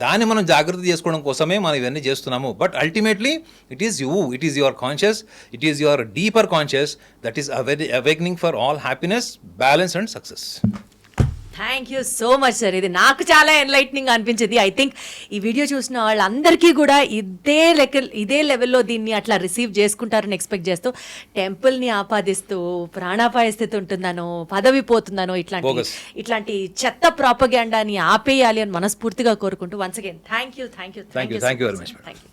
దాన్ని మనం జాగ్రత్త చేసుకోవడం కోసమే మనం ఇవన్నీ చేస్తున్నాము. But ultimately it is your conscious, it is your deeper conscious that is awakening for all happiness, balance and success. Thank you so much sir. ఇది నాకు చాలా ఎన్లైట్నింగ్ అనిపించింది. ఐ థింక్ ఈ వీడియో చూసిన వాళ్ళందరికీ కూడా ఇదే లెవెల్లో దీన్ని అట్లా రిసీవ్ చేసుకుంటారని ఎక్స్పెక్ట్ చేస్తూ, టెంపుల్ని ఆపాదిస్తూ ప్రాణాపాయ స్థితి ఉంటుందనో, పదవి పోతుందనో, ఇట్లాంటి చెత్త ప్రాపగాండాని ఆపేయాలి అని మనస్ఫూర్తిగా కోరుకుంటూ once again thank you very much. Thank you.